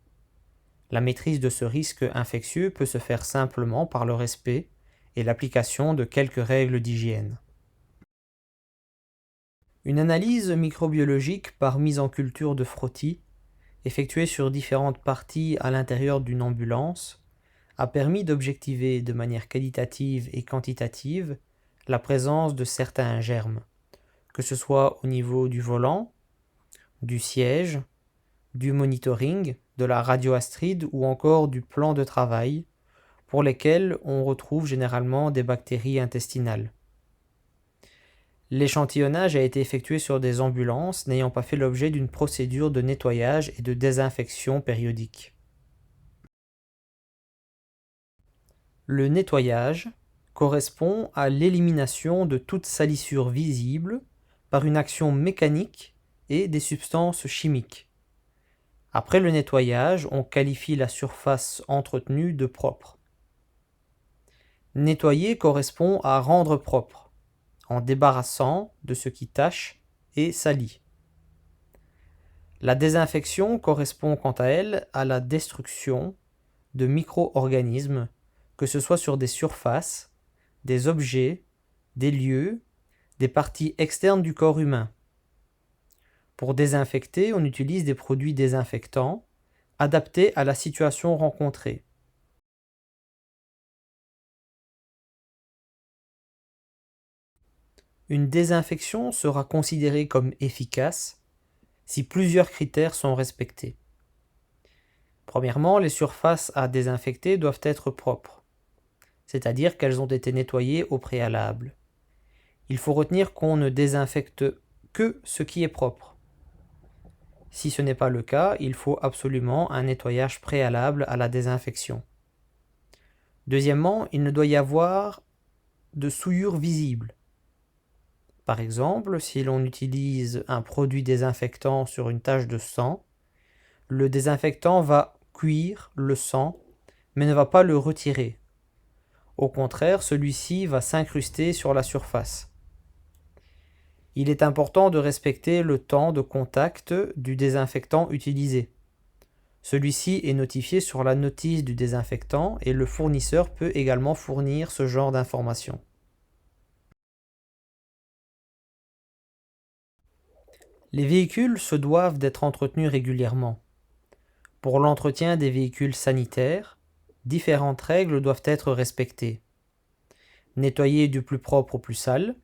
La maîtrise de ce risque infectieux peut se faire simplement par le respect et l'application de quelques règles d'hygiène. Une analyse microbiologique par mise en culture de frottis, effectuée sur différentes parties à l'intérieur d'une ambulance, a permis d'objectiver de manière qualitative et quantitative la présence de certains germes, que ce soit au niveau du volant, du siège, du monitoring, de la radioastride ou encore du plan de travail, pour lesquels on retrouve généralement des bactéries intestinales. L'échantillonnage a été effectué sur des ambulances n'ayant pas fait l'objet d'une procédure de nettoyage et de désinfection périodique. Le nettoyage correspond à l'élimination de toute salissure visible par une action mécanique et des substances chimiques. Après le nettoyage, on qualifie la surface entretenue de propre. Nettoyer correspond à rendre propre, en débarrassant de ce qui tache et salit. La désinfection correspond quant à elle à la destruction de micro-organismes, que ce soit sur des surfaces, des objets, des lieux, des parties externes du corps humain. Pour désinfecter, on utilise des produits désinfectants adaptés à la situation rencontrée. Une désinfection sera considérée comme efficace si plusieurs critères sont respectés. Premièrement, les surfaces à désinfecter doivent être propres, c'est-à-dire qu'elles ont été nettoyées au préalable. Il faut retenir qu'on ne désinfecte que ce qui est propre. Si ce n'est pas le cas, il faut absolument un nettoyage préalable à la désinfection. Deuxièmement, il ne doit y avoir de souillure visible. Par exemple, si l'on utilise un produit désinfectant sur une tache de sang, le désinfectant va cuire le sang, mais ne va pas le retirer. Au contraire, celui-ci va s'incruster sur la surface. Il est important de respecter le temps de contact du désinfectant utilisé. Celui-ci est notifié sur la notice du désinfectant et le fournisseur peut également fournir ce genre d'informations. Les véhicules se doivent d'être entretenus régulièrement. Pour l'entretien des véhicules sanitaires, différentes règles doivent être respectées. Nettoyer du plus propre au plus sale,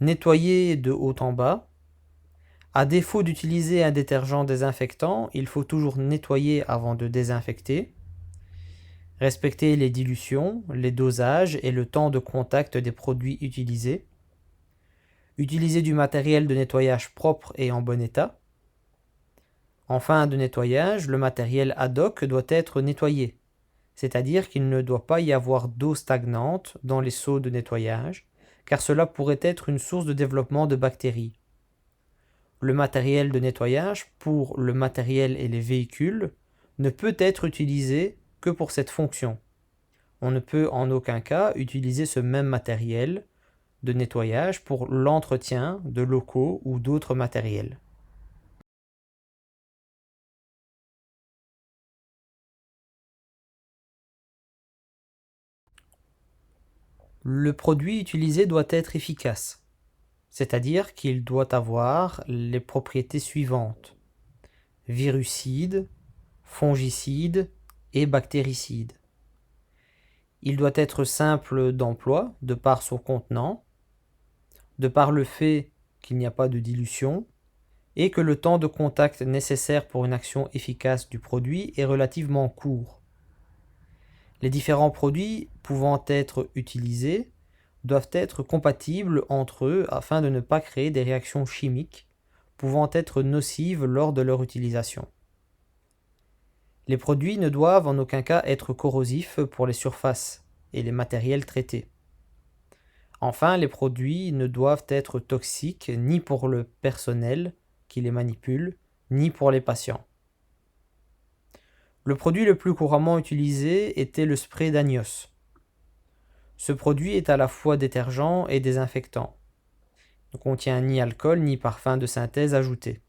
nettoyer de haut en bas. À défaut d'utiliser un détergent désinfectant, il faut toujours nettoyer avant de désinfecter. Respecter les dilutions, les dosages et le temps de contact des produits utilisés. Utiliser du matériel de nettoyage propre et en bon état. En fin de nettoyage, le matériel ad hoc doit être nettoyé, c'est-à-dire qu'il ne doit pas y avoir d'eau stagnante dans les seaux de nettoyage, car cela pourrait être une source de développement de bactéries. Le matériel de nettoyage pour le matériel et les véhicules ne peut être utilisé que pour cette fonction. On ne peut en aucun cas utiliser ce même matériel de nettoyage pour l'entretien de locaux ou d'autres matériels. Le produit utilisé doit être efficace, c'est-à-dire qu'il doit avoir les propriétés suivantes: virucide, fongicide et bactéricide. Il doit être simple d'emploi de par son contenant, de par le fait qu'il n'y a pas de dilution et que le temps de contact nécessaire pour une action efficace du produit est relativement court. Les différents produits pouvant être utilisés doivent être compatibles entre eux afin de ne pas créer des réactions chimiques pouvant être nocives lors de leur utilisation. Les produits ne doivent en aucun cas être corrosifs pour les surfaces et les matériels traités. Enfin, les produits ne doivent être toxiques ni pour le personnel qui les manipule, ni pour les patients. Le produit le plus couramment utilisé était le spray d'Agnos. Ce produit est à la fois détergent et désinfectant. Il ne contient ni alcool ni parfum de synthèse ajouté.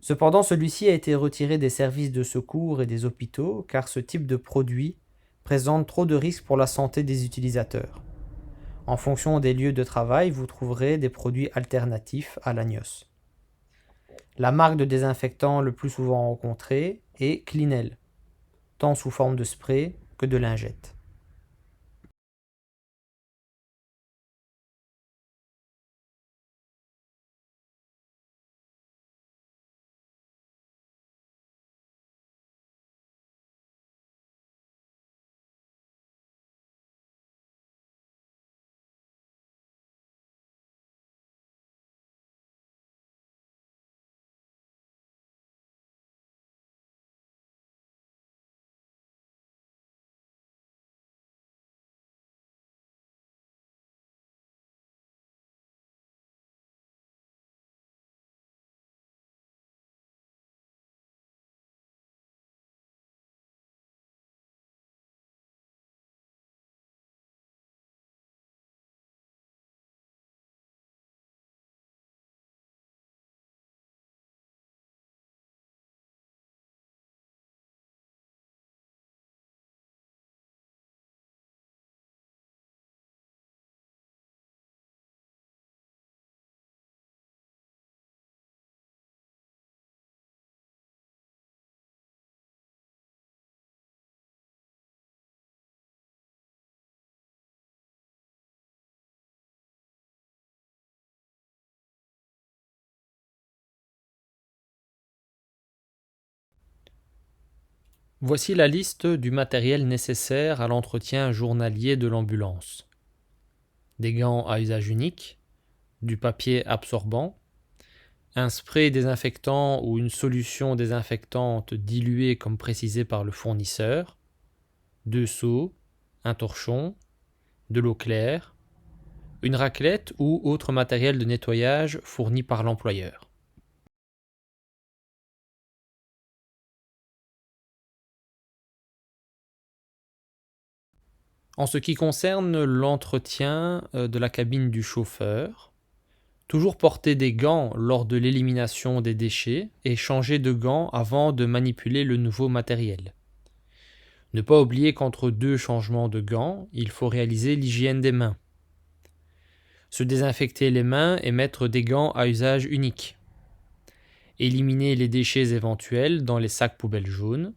Cependant, celui-ci a été retiré des services de secours et des hôpitaux car ce type de produit présente trop de risques pour la santé des utilisateurs. En fonction des lieux de travail, vous trouverez des produits alternatifs à l'Agnos. La marque de désinfectant le plus souvent rencontrée est Clinel, tant sous forme de spray que de lingette. Voici la liste du matériel nécessaire à l'entretien journalier de l'ambulance. Des gants à usage unique, du papier absorbant, un spray désinfectant ou une solution désinfectante diluée comme précisé par le fournisseur, 2 seaux, un torchon, de l'eau claire, une raclette ou autre matériel de nettoyage fourni par l'employeur. En ce qui concerne l'entretien de la cabine du chauffeur, toujours porter des gants lors de l'élimination des déchets et changer de gants avant de manipuler le nouveau matériel. Ne pas oublier qu'entre 2 changements de gants, il faut réaliser l'hygiène des mains. Se désinfecter les mains et mettre des gants à usage unique. Éliminer les déchets éventuels dans les sacs poubelles jaunes.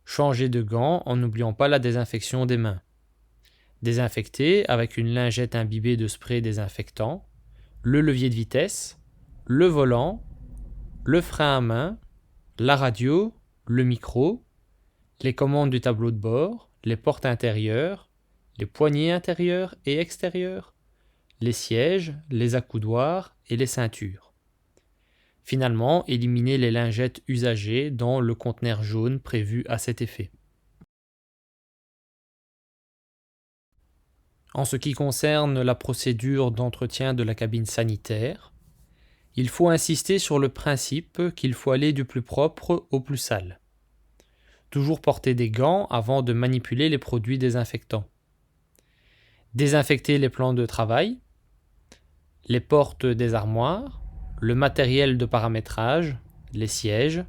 Changer de gants en n'oubliant pas la désinfection des mains. Désinfecter avec une lingette imbibée de spray désinfectant, le levier de vitesse, le volant, le frein à main, la radio, le micro, les commandes du tableau de bord, les portes intérieures, les poignées intérieures et extérieures, les sièges, les accoudoirs et les ceintures. Finalement, éliminer les lingettes usagées dans le conteneur jaune prévu à cet effet. En ce qui concerne la procédure d'entretien de la cabine sanitaire, Il faut insister sur le principe qu'il faut aller du plus propre au plus sale. Toujours porter des gants avant de manipuler les produits désinfectants. Désinfecter les plans de travail, les portes des armoires, le matériel de paramétrage, les sièges,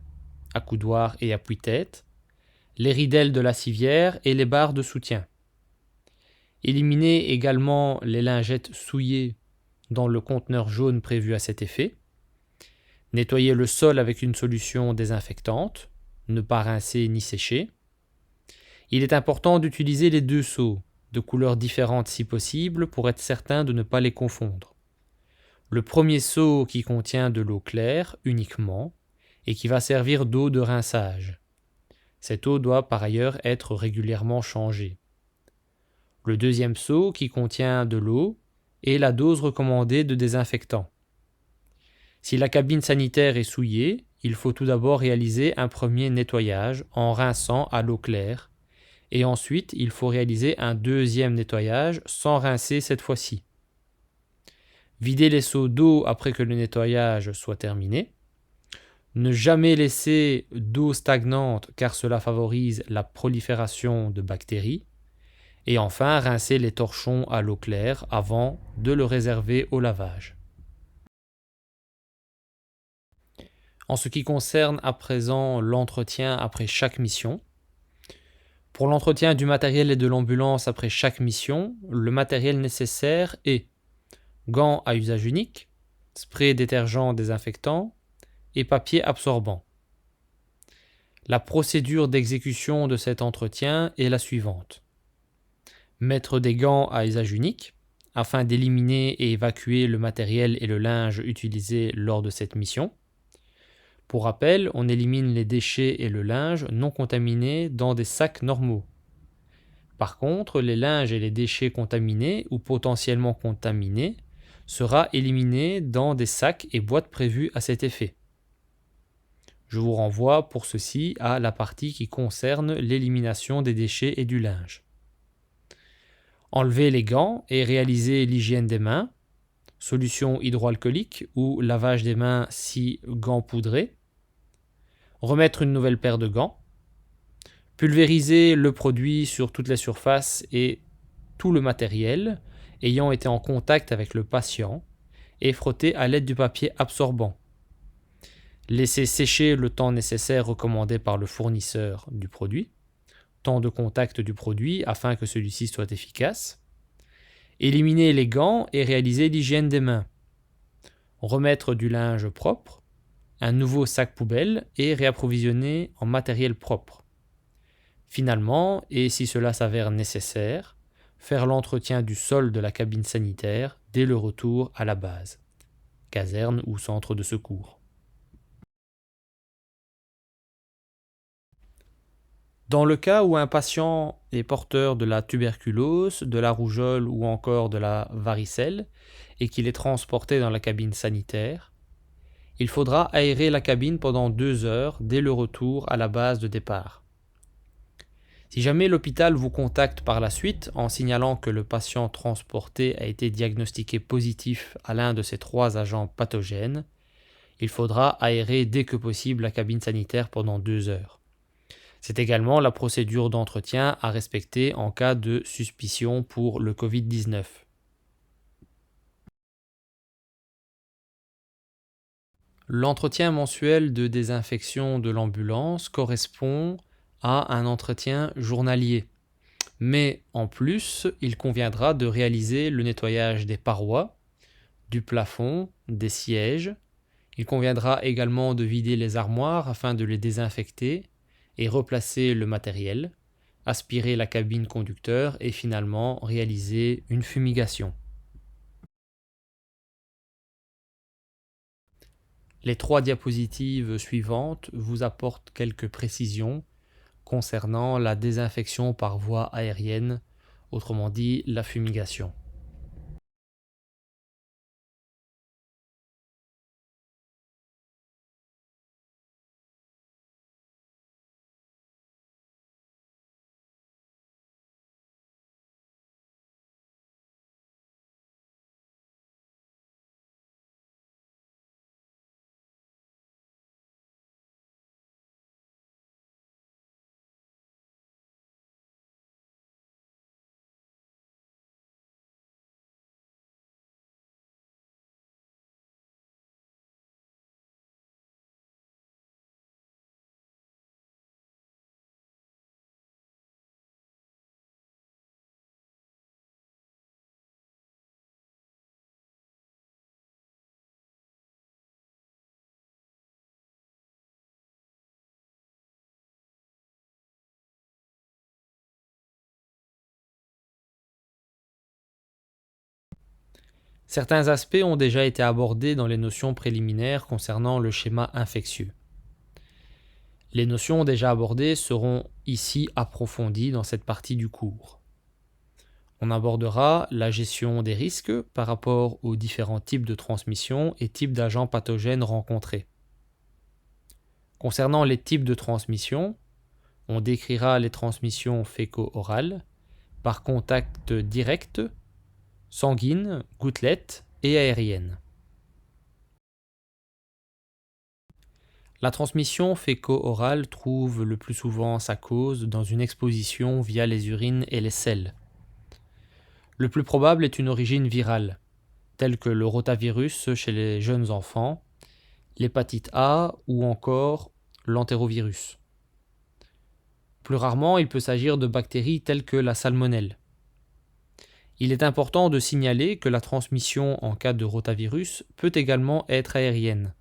accoudoirs et appuie-tête, les ridelles de la civière et les barres de soutien. Éliminer également les lingettes souillées dans le conteneur jaune prévu à cet effet. Nettoyer le sol avec une solution désinfectante, ne pas rincer ni sécher. Il est important d'utiliser les deux seaux, de couleurs différentes si possible, pour être certain de ne pas les confondre. Le premier seau qui contient de l'eau claire uniquement et qui va servir d'eau de rinçage. Cette eau doit par ailleurs être régulièrement changée. Le deuxième seau qui contient de l'eau et la dose recommandée de désinfectant. Si la cabine sanitaire est souillée, il faut tout d'abord réaliser un premier nettoyage en rinçant à l'eau claire et ensuite il faut réaliser un deuxième nettoyage sans rincer cette fois-ci. Vider les seaux d'eau après que le nettoyage soit terminé. Ne jamais laisser d'eau stagnante car cela favorise la prolifération de bactéries. Et enfin, rincer les torchons à l'eau claire avant de le réserver au lavage. En ce qui concerne à présent l'entretien après chaque mission, pour l'entretien du matériel et de l'ambulance après chaque mission, le matériel nécessaire est gants à usage unique, spray détergent désinfectant et papier absorbant. La procédure d'exécution de cet entretien est la suivante. Mettre des gants à usage unique afin d'éliminer et évacuer le matériel et le linge utilisés lors de cette mission. Pour rappel, on élimine les déchets et le linge non contaminés dans des sacs normaux. Par contre, les linges et les déchets contaminés ou potentiellement contaminés sera éliminés dans des sacs et boîtes prévus à cet effet. Je vous renvoie pour ceci à la partie qui concerne l'élimination des déchets et du linge. Enlever les gants et réaliser l'hygiène des mains, solution hydroalcoolique ou lavage des mains si gants poudrés. Remettre une nouvelle paire de gants. Pulvériser le produit sur toutes les surfaces et tout le matériel ayant été en contact avec le patient et frotter à l'aide du papier absorbant. Laisser sécher le temps nécessaire recommandé par le fournisseur du produit. Temps de contact du produit afin que celui-ci soit efficace. Éliminer les gants et réaliser l'hygiène des mains. Remettre du linge propre, un nouveau sac poubelle et réapprovisionner en matériel propre. Finalement, et si cela s'avère nécessaire, faire l'entretien du sol de la cabine sanitaire dès le retour à la base, caserne ou centre de secours. Dans le cas où un patient est porteur de la tuberculose, de la rougeole ou encore de la varicelle et qu'il est transporté dans la cabine sanitaire, il faudra aérer la cabine pendant 2 heures dès le retour à la base de départ. Si jamais l'hôpital vous contacte par la suite en signalant que le patient transporté a été diagnostiqué positif à l'un de ces 3 agents pathogènes, il faudra aérer dès que possible la cabine sanitaire pendant 2 heures. C'est également la procédure d'entretien à respecter en cas de suspicion pour le Covid-19. L'entretien mensuel de désinfection de l'ambulance correspond à un entretien journalier. Mais en plus, il conviendra de réaliser le nettoyage des parois, du plafond, des sièges. Il conviendra également de vider les armoires afin de les désinfecter et replacer le matériel, aspirer la cabine conducteur et finalement réaliser une fumigation. Les 3 diapositives suivantes vous apportent quelques précisions concernant la désinfection par voie aérienne, autrement dit la fumigation. Certains aspects ont déjà été abordés dans les notions préliminaires concernant le schéma infectieux. Les notions déjà abordées seront ici approfondies dans cette partie du cours. On abordera la gestion des risques par rapport aux différents types de transmission et types d'agents pathogènes rencontrés. Concernant les types de transmission, on décrira les transmissions féco-orales par contact direct, sanguine, gouttelette et aérienne. La transmission féco-orale trouve le plus souvent sa cause dans une exposition via les urines et les selles. Le plus probable est une origine virale, telle que le rotavirus chez les jeunes enfants, l'hépatite A ou encore l'entérovirus. Plus rarement, il peut s'agir de bactéries telles que la salmonelle. Il est important de signaler que la transmission en cas de rotavirus peut également être aérienne.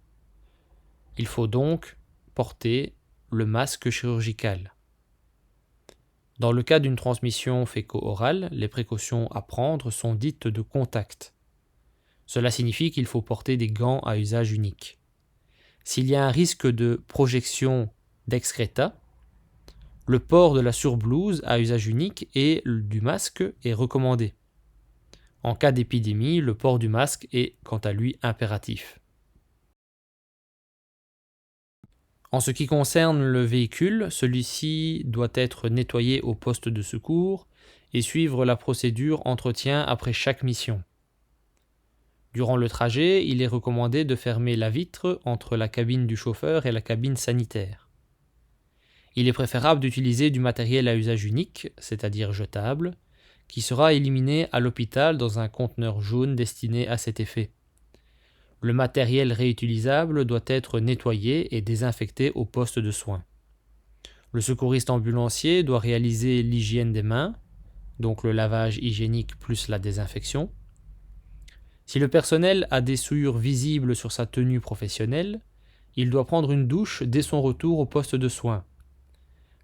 Il faut donc porter le masque chirurgical. Dans le cas d'une transmission féco-orale, les précautions à prendre sont dites de contact. Cela signifie qu'il faut porter des gants à usage unique. S'il y a un risque de projection d'excréta, le port de la surblouse à usage unique et du masque est recommandé. En cas d'épidémie, le port du masque est quant à lui impératif. En ce qui concerne le véhicule, celui-ci doit être nettoyé au poste de secours et suivre la procédure entretien après chaque mission. Durant le trajet, il est recommandé de fermer la vitre entre la cabine du chauffeur et la cabine sanitaire. Il est préférable d'utiliser du matériel à usage unique, c'est-à-dire jetable, qui sera éliminé à l'hôpital dans un conteneur jaune destiné à cet effet. Le matériel réutilisable doit être nettoyé et désinfecté au poste de soins. Le secouriste ambulancier doit réaliser l'hygiène des mains, donc le lavage hygiénique plus la désinfection. Si le personnel a des souillures visibles sur sa tenue professionnelle, il doit prendre une douche dès son retour au poste de soins.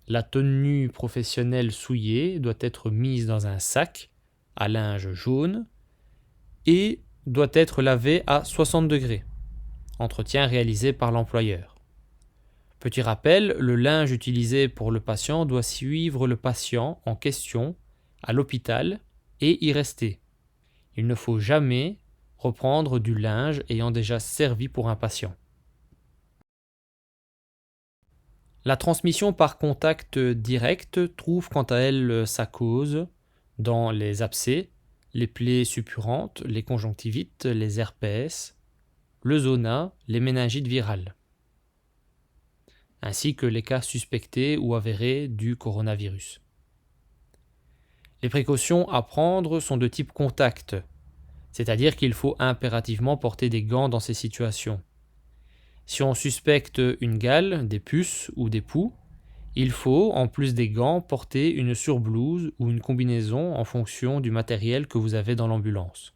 La tenue professionnelle souillée doit être mise dans un sac à linge jaune et doit être lavée à 60 degrés. Entretien réalisé par l'employeur. Petit rappel, le linge utilisé pour le patient doit suivre le patient en question à l'hôpital et y rester. Il ne faut jamais reprendre du linge ayant déjà servi pour un patient. La transmission par contact direct trouve quant à elle sa cause dans les abcès, les plaies suppurantes, les conjonctivites, les herpès, le zona, les méningites virales, ainsi que les cas suspectés ou avérés du coronavirus. Les précautions à prendre sont de type contact, c'est-à-dire qu'il faut impérativement porter des gants dans ces situations. Si on suspecte une gale, des puces ou des poux, il faut, en plus des gants, porter une surblouse ou une combinaison en fonction du matériel que vous avez dans l'ambulance.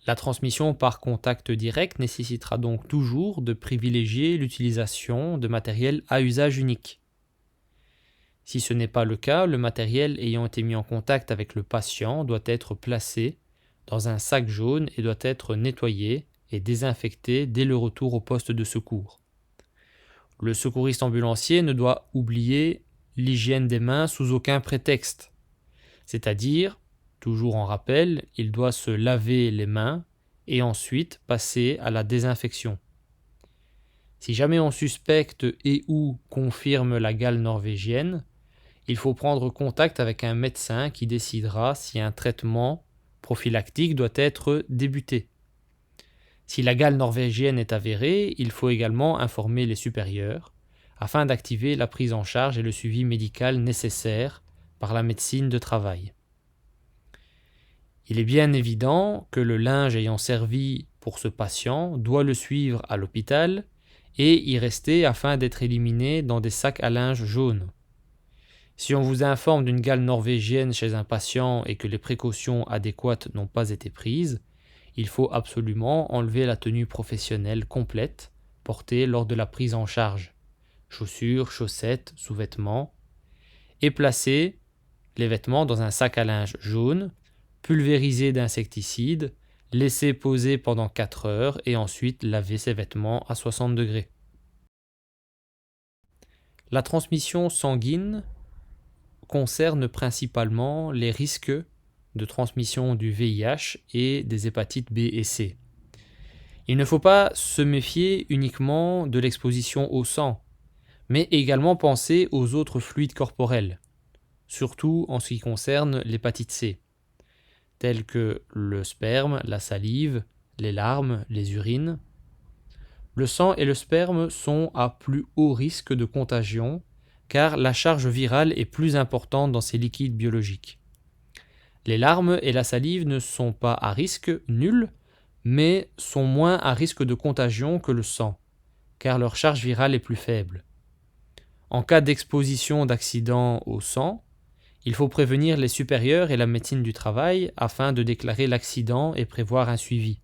La transmission par contact direct nécessitera donc toujours de privilégier l'utilisation de matériel à usage unique. Si ce n'est pas le cas, le matériel ayant été mis en contact avec le patient doit être placé dans un sac jaune et doit être nettoyé et désinfecté dès le retour au poste de secours. Le secouriste ambulancier ne doit oublier l'hygiène des mains sous aucun prétexte. C'est-à-dire, toujours en rappel, il doit se laver les mains et ensuite passer à la désinfection. Si jamais on suspecte et ou confirme la gale norvégienne, il faut prendre contact avec un médecin qui décidera si un traitement prophylactique doit être débuté. Si la gale norvégienne est avérée, il faut également informer les supérieurs afin d'activer la prise en charge et le suivi médical nécessaire par la médecine de travail. Il est bien évident que le linge ayant servi pour ce patient doit le suivre à l'hôpital et y rester afin d'être éliminé dans des sacs à linge jaunes. Si on vous informe d'une gale norvégienne chez un patient et que les précautions adéquates n'ont pas été prises, il faut absolument enlever la tenue professionnelle complète portée lors de la prise en charge, chaussures, chaussettes, sous-vêtements, et placer les vêtements dans un sac à linge jaune pulvériser d'insecticides, laisser poser pendant 4 heures et ensuite laver ses vêtements à 60 degrés. La transmission sanguine concerne principalement les risques de transmission du VIH et des hépatites B et C. Il ne faut pas se méfier uniquement de l'exposition au sang, mais également penser aux autres fluides corporels, surtout en ce qui concerne l'hépatite C, tels que le sperme, la salive, les larmes, les urines. Le sang et le sperme sont à plus haut risque de contagion car la charge virale est plus importante dans ces liquides biologiques. Les larmes et la salive ne sont pas à risque nul, mais sont moins à risque de contagion que le sang, car leur charge virale est plus faible. En cas d'exposition d'accident au sang, il faut prévenir les supérieurs et la médecine du travail afin de déclarer l'accident et prévoir un suivi.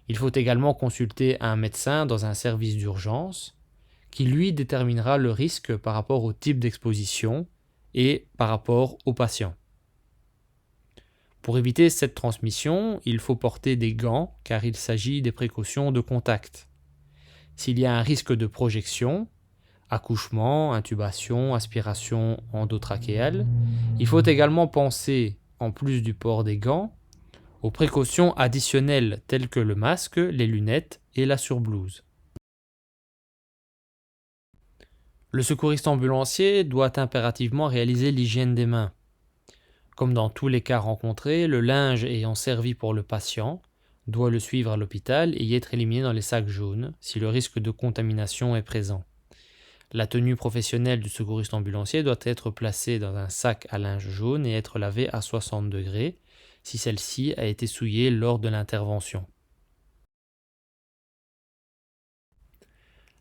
Il faut également consulter un médecin dans un service d'urgence qui lui déterminera le risque par rapport au type d'exposition et par rapport au patient. Pour éviter cette transmission, il faut porter des gants car il s'agit des précautions de contact. S'il y a un risque de projection, accouchement, intubation, aspiration endotrachéale, il faut également penser, en plus du port des gants, aux précautions additionnelles telles que le masque, les lunettes et la surblouse. Le secouriste ambulancier doit impérativement réaliser l'hygiène des mains. Comme dans tous les cas rencontrés, le linge ayant servi pour le patient doit le suivre à l'hôpital et y être éliminé dans les sacs jaunes si le risque de contamination est présent. La tenue professionnelle du secouriste ambulancier doit être placée dans un sac à linge jaune et être lavée à 60 degrés si celle-ci a été souillée lors de l'intervention.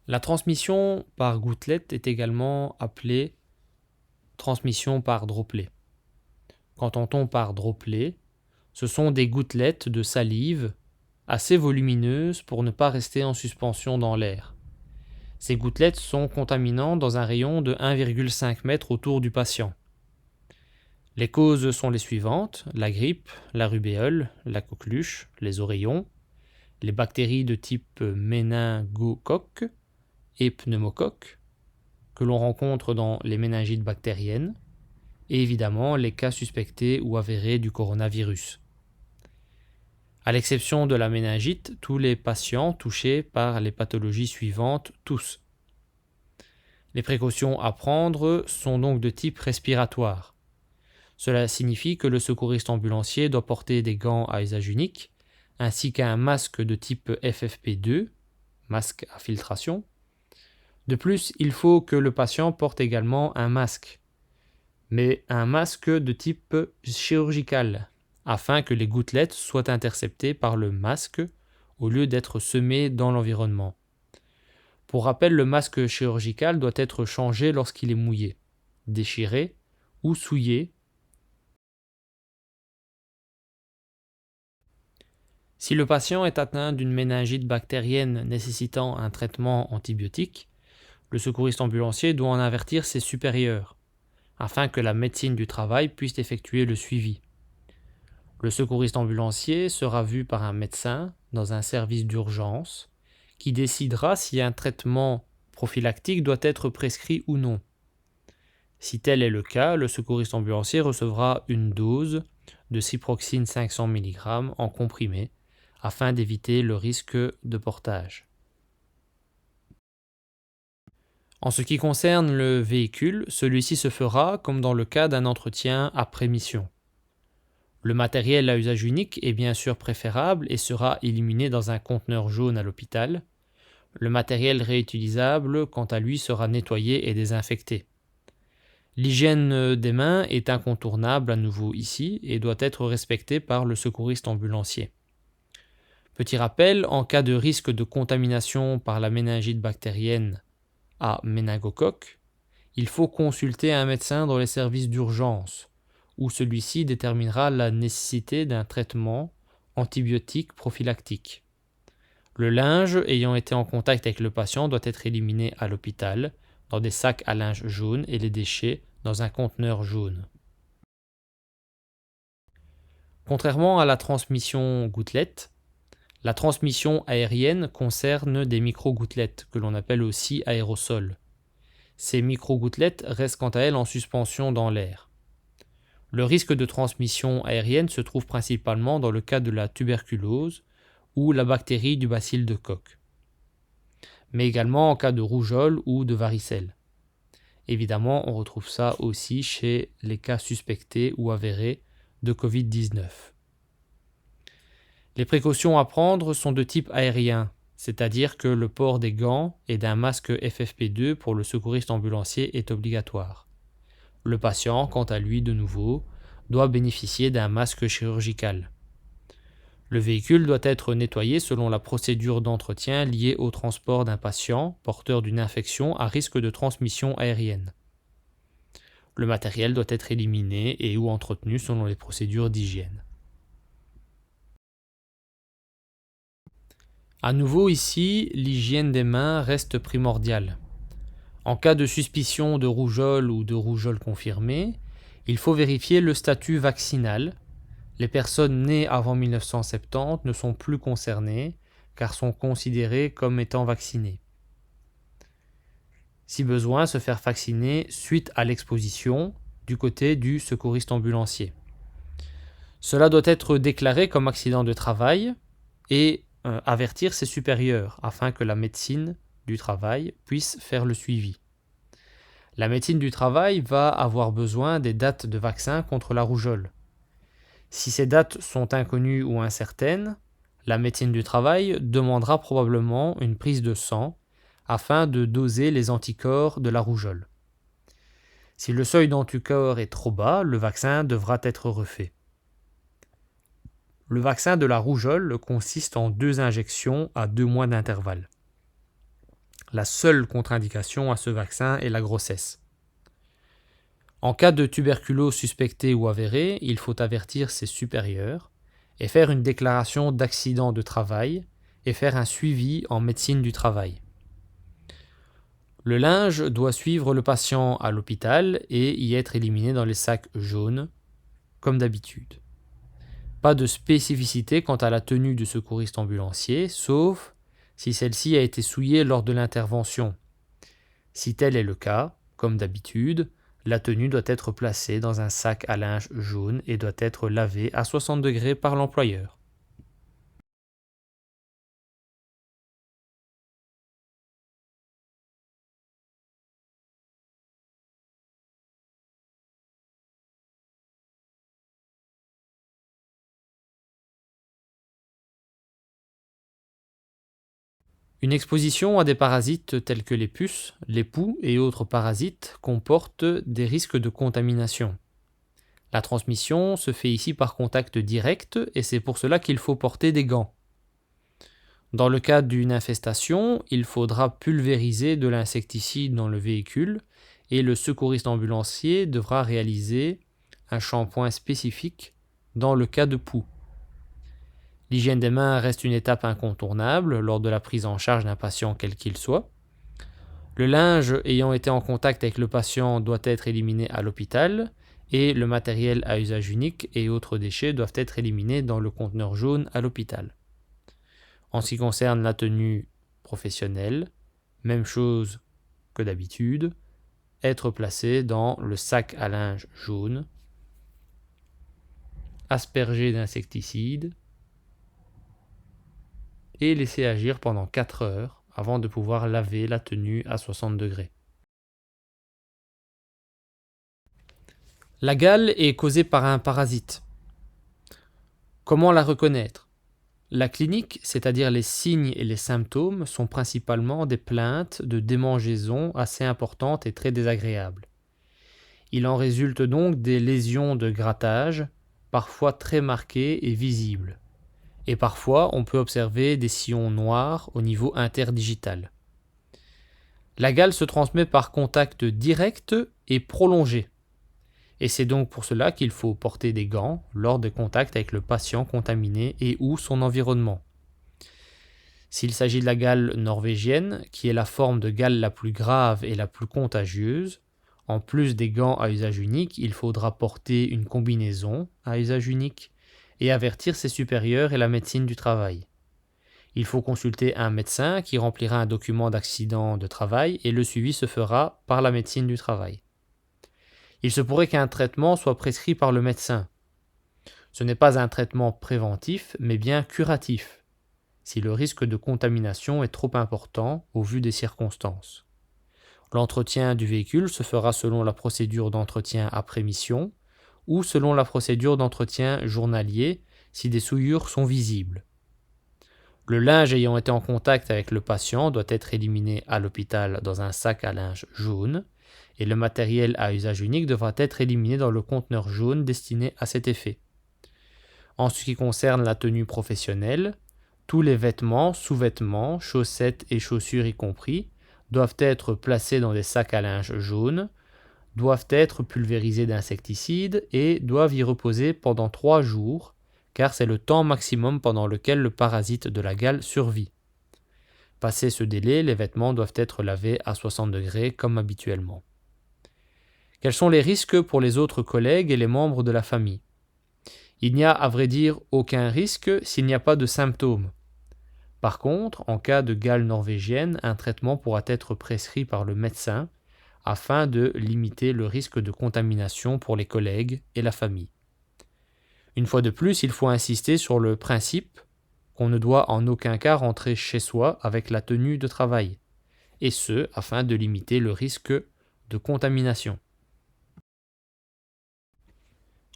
La transmission par gouttelette est également appelée transmission par droplet. Qu'entend-on par droplet ? Ce sont des gouttelettes de salive assez volumineuses pour ne pas rester en suspension dans l'air. Ces gouttelettes sont contaminantes dans un rayon de 1,5 m autour du patient. Les causes sont les suivantes: la grippe, la rubéole, la coqueluche, les oreillons, les bactéries de type méningocoque et pneumocoque que l'on rencontre dans les méningites bactériennes, et évidemment les cas suspectés ou avérés du coronavirus. À l'exception de la méningite, tous les patients touchés par les pathologies suivantes toussent. Les précautions à prendre sont donc de type respiratoire. Cela signifie que le secouriste ambulancier doit porter des gants à usage unique, ainsi qu'un masque de type FFP2, masque à filtration. De plus, il faut que le patient porte également un masque, mais un masque de type chirurgical, afin que les gouttelettes soient interceptées par le masque au lieu d'être semées dans l'environnement. Pour rappel, le masque chirurgical doit être changé lorsqu'il est mouillé, déchiré ou souillé. Si le patient est atteint d'une méningite bactérienne nécessitant un traitement antibiotique, le secouriste ambulancier doit en avertir ses supérieurs, afin que la médecine du travail puisse effectuer le suivi. Le secouriste ambulancier sera vu par un médecin dans un service d'urgence qui décidera si un traitement prophylactique doit être prescrit ou non. Si tel est le cas, le secouriste ambulancier recevra une dose de ciproxine 500 mg en comprimé afin d'éviter le risque de portage. En ce qui concerne le véhicule, celui-ci se fera comme dans le cas d'un entretien après mission. Le matériel à usage unique est bien sûr préférable et sera éliminé dans un conteneur jaune à l'hôpital. Le matériel réutilisable, quant à lui, sera nettoyé et désinfecté. L'hygiène des mains est incontournable à nouveau ici et doit être respectée par le secouriste ambulancier. Petit rappel, en cas de risque de contamination par la méningite bactérienne à méningocoque, il faut consulter un médecin dans les services d'urgence, où celui-ci déterminera la nécessité d'un traitement antibiotique prophylactique. Le linge ayant été en contact avec le patient doit être éliminé à l'hôpital, dans des sacs à linge jaune et les déchets dans un conteneur jaune. Contrairement à la transmission gouttelette, la transmission aérienne concerne des micro-gouttelettes que l'on appelle aussi aérosols. Ces micro-gouttelettes restent quant à elles en suspension dans l'air. Le risque de transmission aérienne se trouve principalement dans le cas de la tuberculose ou la bactérie du bacille de Koch, mais également en cas de rougeole ou de varicelle. Évidemment, on retrouve ça aussi chez les cas suspectés ou avérés de Covid-19. Les précautions à prendre sont de type aérien, c'est-à-dire que le port des gants et d'un masque FFP2 pour le secouriste ambulancier est obligatoire. Le patient, quant à lui de nouveau, doit bénéficier d'un masque chirurgical. Le véhicule doit être nettoyé selon la procédure d'entretien liée au transport d'un patient porteur d'une infection à risque de transmission aérienne. Le matériel doit être éliminé et ou entretenu selon les procédures d'hygiène. À nouveau ici, l'hygiène des mains reste primordiale. En cas de suspicion de rougeole ou de rougeole confirmée, il faut vérifier le statut vaccinal. Les personnes nées avant 1970 ne sont plus concernées car sont considérées comme étant vaccinées. Si besoin, se faire vacciner suite à l'exposition du côté du secouriste ambulancier. Cela doit être déclaré comme accident de travail et avertir ses supérieurs afin que la médecine du travail puisse faire le suivi. La médecine du travail va avoir besoin des dates de vaccin contre la rougeole. Si ces dates sont inconnues ou incertaines, la médecine du travail demandera probablement une prise de sang afin de doser les anticorps de la rougeole. Si le seuil d'anticorps est trop bas, le vaccin devra être refait. Le vaccin de la rougeole consiste en 2 injections à 2 mois d'intervalle. La seule contre-indication à ce vaccin est la grossesse. En cas de tuberculose suspectée ou avérée, il faut avertir ses supérieurs et faire une déclaration d'accident de travail et faire un suivi en médecine du travail. Le linge doit suivre le patient à l'hôpital et y être éliminé dans les sacs jaunes, comme d'habitude. Pas de spécificité quant à la tenue du secouriste ambulancier, sauf si celle-ci a été souillée lors de l'intervention. Si tel est le cas, comme d'habitude, la tenue doit être placée dans un sac à linge jaune et doit être lavée à 60 degrés par l'employeur. Une exposition à des parasites tels que les puces, les poux et autres parasites comporte des risques de contamination. La transmission se fait ici par contact direct et c'est pour cela qu'il faut porter des gants. Dans le cas d'une infestation, il faudra pulvériser de l'insecticide dans le véhicule et le secouriste ambulancier devra réaliser un shampoing spécifique dans le cas de poux. L'hygiène des mains reste une étape incontournable lors de la prise en charge d'un patient quel qu'il soit. Le linge ayant été en contact avec le patient doit être éliminé à l'hôpital et le matériel à usage unique et autres déchets doivent être éliminés dans le conteneur jaune à l'hôpital. En ce qui concerne la tenue professionnelle, même chose que d'habitude, être placé dans le sac à linge jaune, aspergé d'insecticide, et laisser agir pendant 4 heures avant de pouvoir laver la tenue à 60 degrés. La gale est causée par un parasite. Comment la reconnaître ? La clinique, c'est-à-dire les signes et les symptômes, sont principalement des plaintes de démangeaisons assez importantes et très désagréables. Il en résulte donc des lésions de grattage, parfois très marquées et visibles. Et parfois, on peut observer des sillons noirs au niveau interdigital. La gale se transmet par contact direct et prolongé. Et c'est donc pour cela qu'il faut porter des gants lors des contacts avec le patient contaminé et ou son environnement. S'il s'agit de la gale norvégienne, qui est la forme de gale la plus grave et la plus contagieuse, en plus des gants à usage unique, il faudra porter une combinaison à usage unique, et avertir ses supérieurs et la médecine du travail. Il faut consulter un médecin qui remplira un document d'accident de travail et le suivi se fera par la médecine du travail. Il se pourrait qu'un traitement soit prescrit par le médecin. Ce n'est pas un traitement préventif, mais bien curatif, si le risque de contamination est trop important au vu des circonstances. L'entretien du véhicule se fera selon la procédure d'entretien après mission ou selon la procédure d'entretien journalier si des souillures sont visibles. Le linge ayant été en contact avec le patient doit être éliminé à l'hôpital dans un sac à linge jaune et le matériel à usage unique devra être éliminé dans le conteneur jaune destiné à cet effet. En ce qui concerne la tenue professionnelle, tous les vêtements, sous-vêtements, chaussettes et chaussures y compris doivent être placés dans des sacs à linge jaunes, doivent être pulvérisés d'insecticides et doivent y reposer pendant 3 jours, car c'est le temps maximum pendant lequel le parasite de la gale survit. Passé ce délai, les vêtements doivent être lavés à 60 degrés comme habituellement. Quels sont les risques pour les autres collègues et les membres de la famille ? Il n'y a à vrai dire aucun risque s'il n'y a pas de symptômes. Par contre, en cas de gale norvégienne, un traitement pourra être prescrit par le médecin afin de limiter le risque de contamination pour les collègues et la famille. Une fois de plus, il faut insister sur le principe qu'on ne doit en aucun cas rentrer chez soi avec la tenue de travail, et ce, afin de limiter le risque de contamination.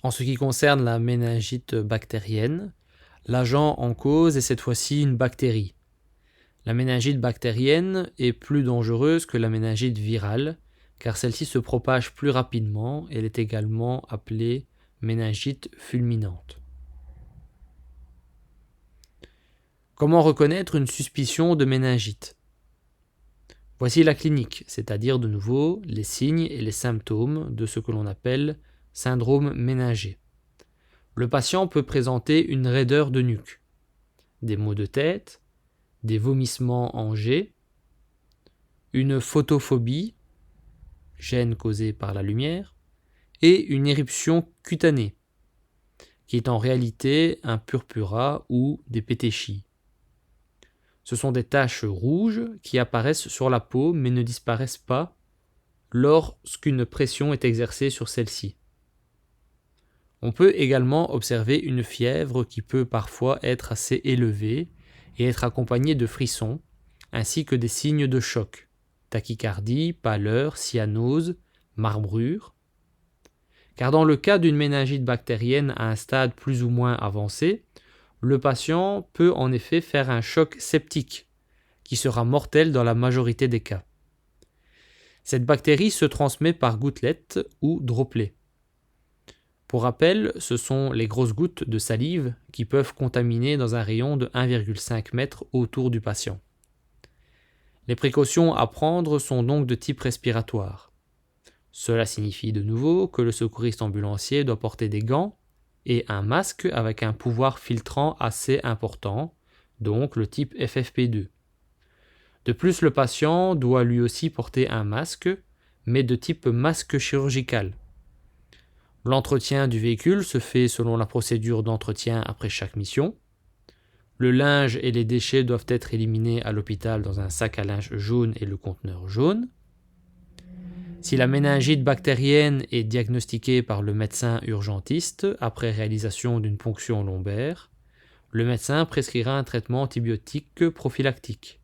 En ce qui concerne la méningite bactérienne, l'agent en cause est cette fois-ci une bactérie. La méningite bactérienne est plus dangereuse que la méningite virale, car celle-ci se propage plus rapidement et elle est également appelée méningite fulminante. Comment reconnaître une suspicion de méningite ? Voici la clinique, c'est-à-dire de nouveau les signes et les symptômes de ce que l'on appelle syndrome méningé. Le patient peut présenter une raideur de nuque, des maux de tête, des vomissements en jet, une photophobie, gêne causée par la lumière, et une éruption cutanée, qui est en réalité un purpura ou des pétéchies. Ce sont des taches rouges qui apparaissent sur la peau mais ne disparaissent pas lorsqu'une pression est exercée sur celle-ci. On peut également observer une fièvre qui peut parfois être assez élevée et être accompagnée de frissons, ainsi que des signes de choc, tachycardie, pâleur, cyanose, marbrure. Car dans le cas d'une méningite bactérienne à un stade plus ou moins avancé, le patient peut en effet faire un choc septique, qui sera mortel dans la majorité des cas. Cette bactérie se transmet par gouttelettes ou droplets. Pour rappel, ce sont les grosses gouttes de salive qui peuvent contaminer dans un rayon de 1,5 m autour du patient. Les précautions à prendre sont donc de type respiratoire. Cela signifie de nouveau que le secouriste ambulancier doit porter des gants et un masque avec un pouvoir filtrant assez important, donc le type FFP2. De plus, le patient doit lui aussi porter un masque, mais de type masque chirurgical. L'entretien du véhicule se fait selon la procédure d'entretien après chaque mission. Le linge et les déchets doivent être éliminés à l'hôpital dans un sac à linge jaune et le conteneur jaune. Si la méningite bactérienne est diagnostiquée par le médecin urgentiste après réalisation d'une ponction lombaire, le médecin prescrira un traitement antibiotique prophylactique.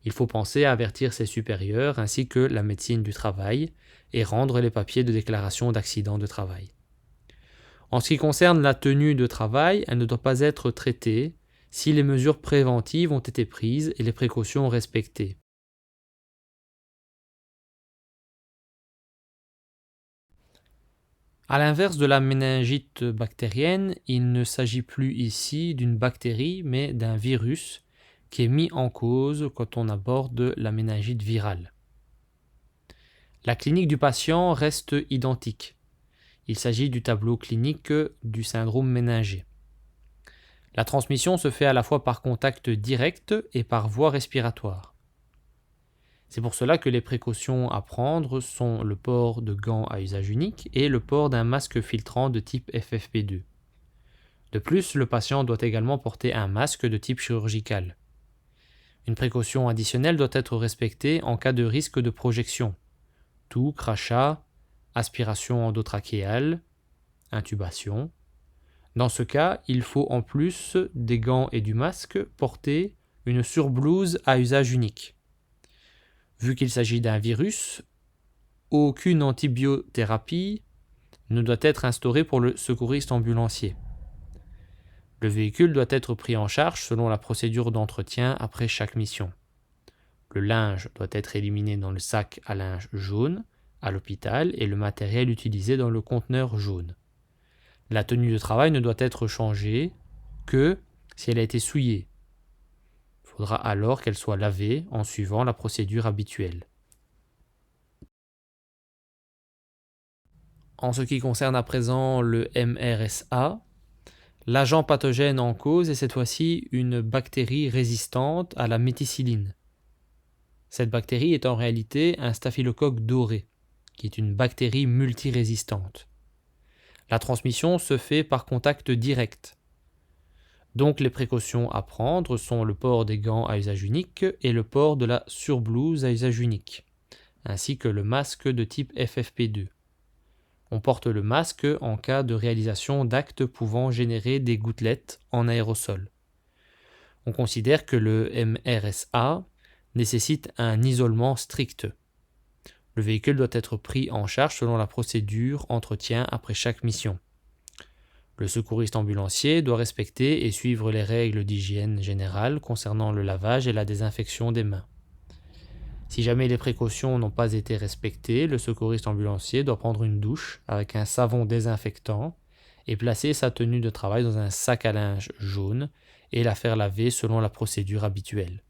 Il faut penser à avertir ses supérieurs ainsi que la médecine du travail et rendre les papiers de déclaration d'accident de travail. En ce qui concerne la tenue de travail, elle ne doit pas être traitée si les mesures préventives ont été prises et les précautions respectées. À l'inverse de la méningite bactérienne, il ne s'agit plus ici d'une bactérie mais d'un virus qui est mis en cause quand on aborde la méningite virale. La clinique du patient reste identique. Il s'agit du tableau clinique du syndrome méningé. La transmission se fait à la fois par contact direct et par voie respiratoire. C'est pour cela que les précautions à prendre sont le port de gants à usage unique et le port d'un masque filtrant de type FFP2. De plus, le patient doit également porter un masque de type chirurgical. Une précaution additionnelle doit être respectée en cas de risque de projection. Toux, crachat, aspiration endotrachéale, intubation. Dans ce cas, il faut en plus des gants et du masque porter une surblouse à usage unique. Vu qu'il s'agit d'un virus, aucune antibiothérapie ne doit être instaurée pour le secouriste ambulancier. Le véhicule doit être pris en charge selon la procédure d'entretien après chaque mission. Le linge doit être éliminé dans le sac à linge jaune à l'hôpital et le matériel utilisé dans le conteneur jaune. La tenue de travail ne doit être changée que si elle a été souillée. Il faudra alors qu'elle soit lavée en suivant la procédure habituelle. En ce qui concerne à présent le MRSA, l'agent pathogène en cause est cette fois-ci une bactérie résistante à la méticilline. Cette bactérie est en réalité un staphylocoque doré, qui est une bactérie multirésistante. La transmission se fait par contact direct. Donc les précautions à prendre sont le port des gants à usage unique et le port de la surblouse à usage unique, ainsi que le masque de type FFP2. On porte le masque en cas de réalisation d'actes pouvant générer des gouttelettes en aérosol. On considère que le MRSA nécessite un isolement strict. Le véhicule doit être pris en charge selon la procédure entretien après chaque mission. Le secouriste ambulancier doit respecter et suivre les règles d'hygiène générale concernant le lavage et la désinfection des mains. Si jamais les précautions n'ont pas été respectées, le secouriste ambulancier doit prendre une douche avec un savon désinfectant et placer sa tenue de travail dans un sac à linge jaune et la faire laver selon la procédure habituelle.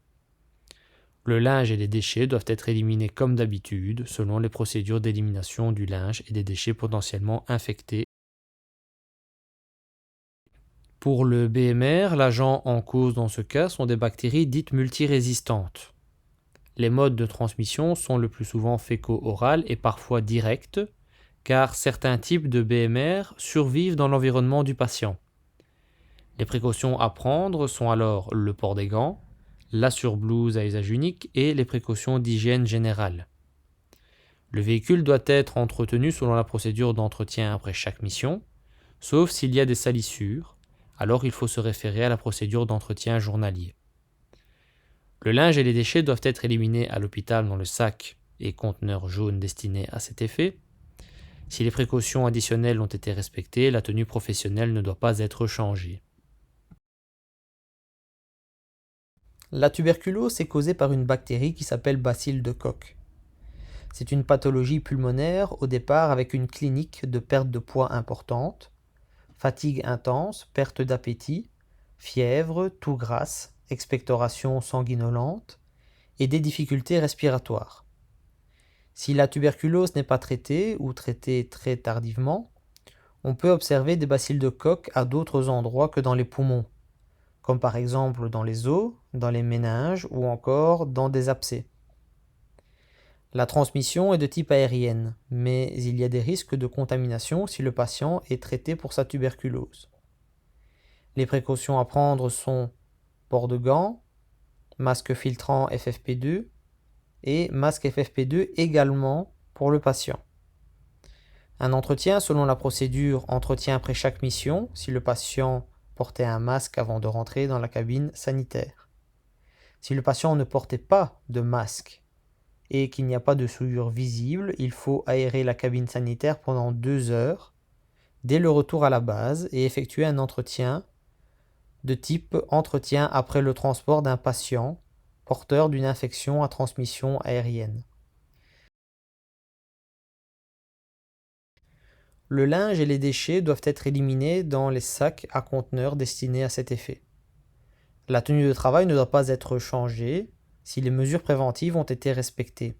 Le linge et les déchets doivent être éliminés comme d'habitude selon les procédures d'élimination du linge et des déchets potentiellement infectés. Pour le BMR, l'agent en cause dans ce cas sont des bactéries dites multirésistantes. Les modes de transmission sont le plus souvent féco-oral et parfois directs, car certains types de BMR survivent dans l'environnement du patient. Les précautions à prendre sont alors le port des gants, la surblouse à usage unique et les précautions d'hygiène générale. Le véhicule doit être entretenu selon la procédure d'entretien après chaque mission, sauf s'il y a des salissures, alors il faut se référer à la procédure d'entretien journalier. Le linge et les déchets doivent être éliminés à l'hôpital dans le sac et conteneur jaune destiné à cet effet. Si les précautions additionnelles ont été respectées, la tenue professionnelle ne doit pas être changée. La tuberculose est causée par une bactérie qui s'appelle bacille de Koch. C'est une pathologie pulmonaire au départ avec une clinique de perte de poids importante, fatigue intense, perte d'appétit, fièvre, toux grasse, expectoration sanguinolente et des difficultés respiratoires. Si la tuberculose n'est pas traitée ou traitée très tardivement, on peut observer des bacilles de Koch à d'autres endroits que dans les poumons, comme par exemple dans les os, dans les méninges ou encore dans des abcès. La transmission est de type aérienne, mais il y a des risques de contamination si le patient est traité pour sa tuberculose. Les précautions à prendre sont port de gants, masque filtrant FFP2 et masque FFP2 également pour le patient. Un entretien selon la procédure entretien après chaque mission si le patient portait un masque avant de rentrer dans la cabine sanitaire. Si le patient ne portait pas de masque et qu'il n'y a pas de souillure visible, il faut aérer la cabine sanitaire pendant 2 heures dès le retour à la base et effectuer un entretien de type entretien après le transport d'un patient porteur d'une infection à transmission aérienne. Le linge et les déchets doivent être éliminés dans les sacs à conteneurs destinés à cet effet. La tenue de travail ne doit pas être changée si les mesures préventives ont été respectées.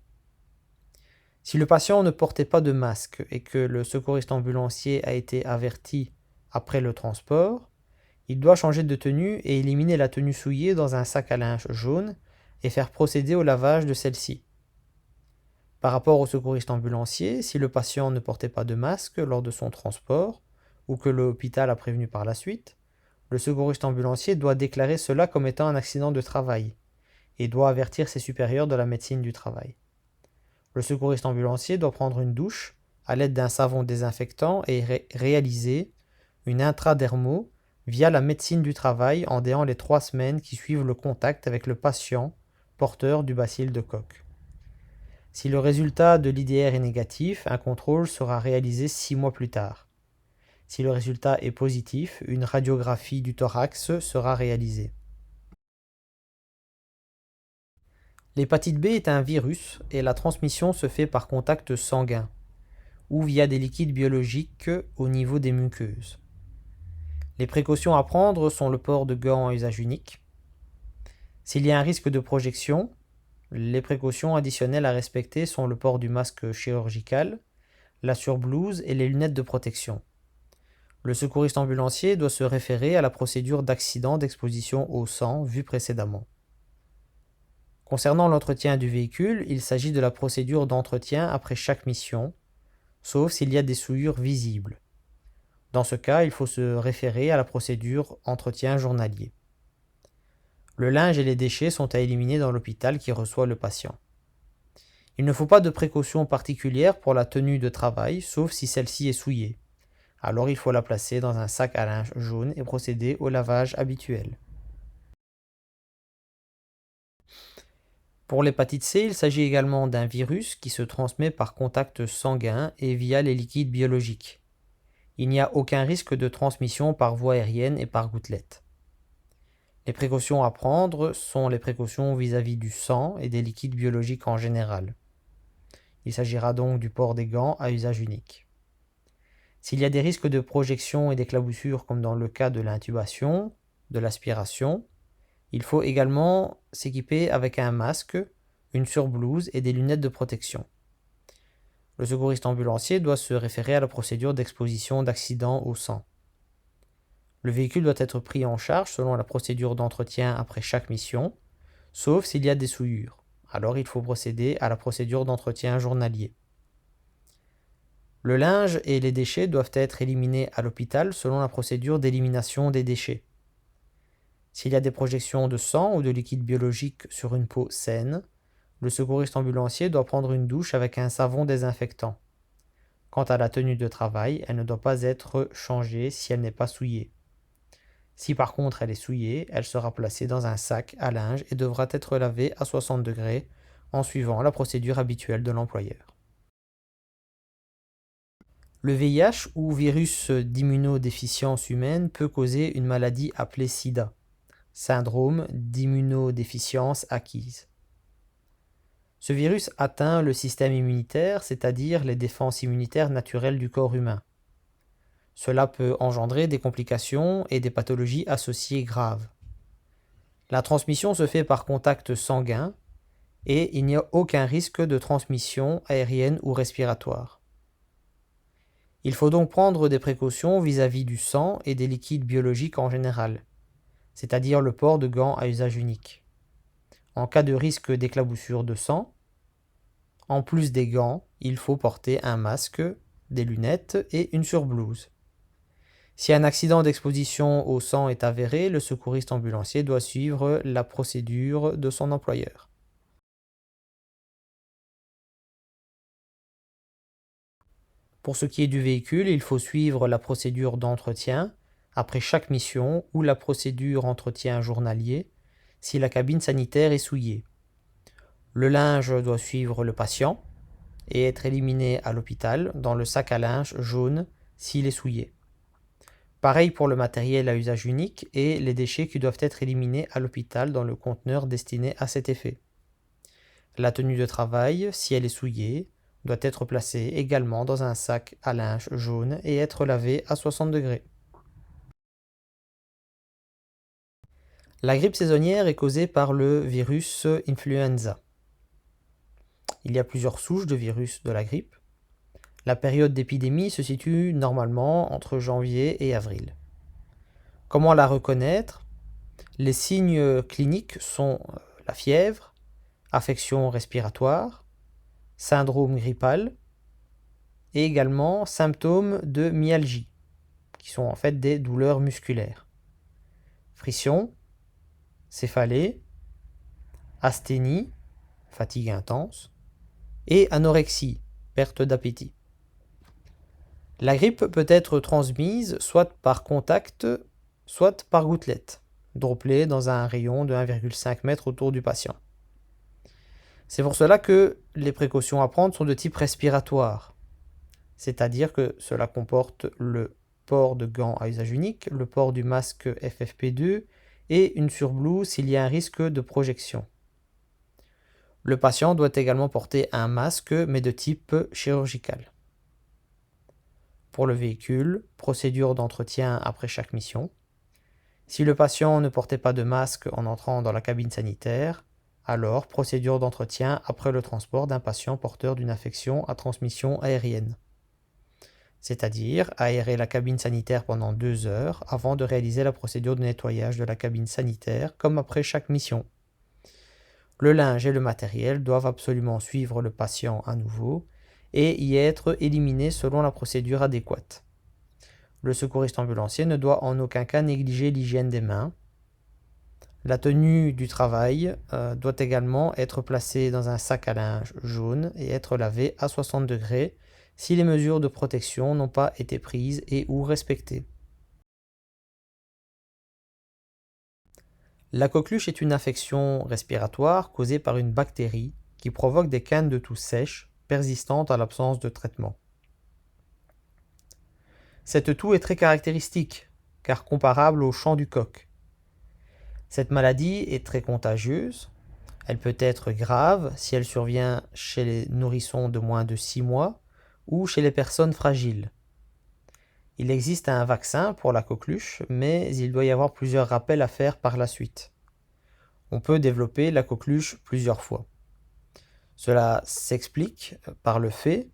Si le patient ne portait pas de masque et que le secouriste ambulancier a été averti après le transport, il doit changer de tenue et éliminer la tenue souillée dans un sac à linge jaune et faire procéder au lavage de celle-ci. Par rapport au secouriste ambulancier, si le patient ne portait pas de masque lors de son transport ou que l'hôpital a prévenu par la suite, Le secouriste ambulancier doit déclarer cela comme étant un accident de travail et doit avertir ses supérieurs de la médecine du travail. Le secouriste ambulancier doit prendre une douche à l'aide d'un savon désinfectant et réaliser une intradermo via la médecine du travail en déant les 3 semaines qui suivent le contact avec le patient porteur du bacille de Koch. Si le résultat de l'IDR est négatif, un contrôle sera réalisé 6 mois plus tard. Si le résultat est positif, une radiographie du thorax sera réalisée. L'hépatite B est un virus et la transmission se fait par contact sanguin ou via des liquides biologiques au niveau des muqueuses. Les précautions à prendre sont le port de gants à usage unique. S'il y a un risque de projection, les précautions additionnelles à respecter sont le port du masque chirurgical, la surblouse et les lunettes de protection. Le secouriste ambulancier doit se référer à la procédure d'accident d'exposition au sang vue précédemment. Concernant l'entretien du véhicule, il s'agit de la procédure d'entretien après chaque mission, sauf s'il y a des souillures visibles. Dans ce cas, il faut se référer à la procédure entretien journalier. Le linge et les déchets sont à éliminer dans l'hôpital qui reçoit le patient. Il ne faut pas de précautions particulières pour la tenue de travail, sauf si celle-ci est souillée. Alors il faut la placer dans un sac à linge jaune et procéder au lavage habituel. Pour l'hépatite C, il s'agit également d'un virus qui se transmet par contact sanguin et via les liquides biologiques. Il n'y a aucun risque de transmission par voie aérienne et par gouttelettes. Les précautions à prendre sont les précautions vis-à-vis du sang et des liquides biologiques en général. Il s'agira donc du port des gants à usage unique. S'il y a des risques de projection et d'éclaboussure comme dans le cas de l'intubation, de l'aspiration, il faut également s'équiper avec un masque, une surblouse et des lunettes de protection. Le secouriste ambulancier doit se référer à la procédure d'exposition d'accident au sang. Le véhicule doit être pris en charge selon la procédure d'entretien après chaque mission, sauf s'il y a des souillures. Alors il faut procéder à la procédure d'entretien journalier. Le linge et les déchets doivent être éliminés à l'hôpital selon la procédure d'élimination des déchets. S'il y a des projections de sang ou de liquide biologique sur une peau saine, le secouriste ambulancier doit prendre une douche avec un savon désinfectant. Quant à la tenue de travail, elle ne doit pas être changée si elle n'est pas souillée. Si par contre elle est souillée, elle sera placée dans un sac à linge et devra être lavée à 60 degrés en suivant la procédure habituelle de l'employeur. Le VIH ou virus d'immunodéficience humaine peut causer une maladie appelée SIDA, syndrome d'immunodéficience acquise. Ce virus atteint le système immunitaire, c'est-à-dire les défenses immunitaires naturelles du corps humain. Cela peut engendrer des complications et des pathologies associées graves. La transmission se fait par contact sanguin et il n'y a aucun risque de transmission aérienne ou respiratoire. Il faut donc prendre des précautions vis-à-vis du sang et des liquides biologiques en général, c'est-à-dire le port de gants à usage unique. En cas de risque d'éclaboussure de sang, en plus des gants, il faut porter un masque, des lunettes et une surblouse. Si un accident d'exposition au sang est avéré, le secouriste ambulancier doit suivre la procédure de son employeur. Pour ce qui est du véhicule, il faut suivre la procédure d'entretien après chaque mission ou la procédure entretien journalier si la cabine sanitaire est souillée. Le linge doit suivre le patient et être éliminé à l'hôpital dans le sac à linge jaune s'il est souillé. Pareil pour le matériel à usage unique et les déchets qui doivent être éliminés à l'hôpital dans le conteneur destiné à cet effet. La tenue de travail, si elle est souillée, doit être placée également dans un sac à linge jaune et être lavée à 60 degrés. La grippe saisonnière est causée par le virus influenza. Il y a plusieurs souches de virus de la grippe. La période d'épidémie se situe normalement entre janvier et avril. Comment la reconnaître? Les signes cliniques sont la fièvre, affection respiratoire, syndrome grippal et également symptômes de myalgie, qui sont en fait des douleurs musculaires. frisson, céphalée, asthénie, fatigue intense, et anorexie, perte d'appétit. La grippe peut être transmise soit par contact, soit par gouttelette, droplée dans un rayon de 1,5 m autour du patient. C'est pour cela que les précautions à prendre sont de type respiratoire, c'est-à-dire que cela comporte le port de gants à usage unique, le port du masque FFP2 et une surblouse s'il y a un risque de projection. Le patient doit également porter un masque, mais de type chirurgical. Pour le véhicule, procédure d'entretien après chaque mission. Si le patient ne portait pas de masque en entrant dans la cabine sanitaire, alors procédure d'entretien après le transport d'un patient porteur d'une infection à transmission aérienne. C'est-à-dire aérer la cabine sanitaire pendant 2 heures avant de réaliser la procédure de nettoyage de la cabine sanitaire, comme après chaque mission. Le linge et le matériel doivent absolument suivre le patient à nouveau et y être éliminés selon la procédure adéquate. Le secouriste ambulancier ne doit en aucun cas négliger l'hygiène des mains. La tenue du travail doit également être placée dans un sac à linge jaune et être lavée à 60 degrés si les mesures de protection n'ont pas été prises et ou respectées. La coqueluche est une infection respiratoire causée par une bactérie qui provoque des quintes de toux sèches persistantes à l'absence de traitement. Cette toux est très caractéristique, car comparable au chant du coq. Cette maladie est très contagieuse. Elle peut être grave si elle survient chez les nourrissons de moins de 6 mois ou chez les personnes fragiles. Il existe un vaccin pour la coqueluche, mais il doit y avoir plusieurs rappels à faire par la suite. On peut développer la coqueluche plusieurs fois. Cela s'explique par le fait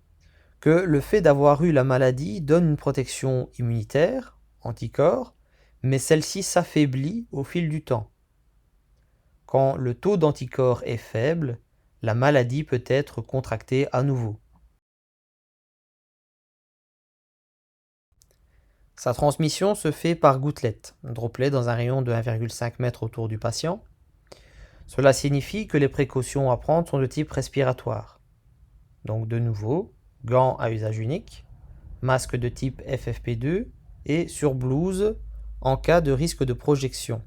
d'avoir eu la maladie donne une protection immunitaire, anticorps, mais celle-ci s'affaiblit au fil du temps. Quand le taux d'anticorps est faible, la maladie peut être contractée à nouveau. Sa transmission se fait par gouttelette, droplée dans un rayon de 1,5 m autour du patient. Cela signifie que les précautions à prendre sont de type respiratoire. Donc de nouveau, gants à usage unique, masque de type FFP2 et surblouse en cas de risque de projection.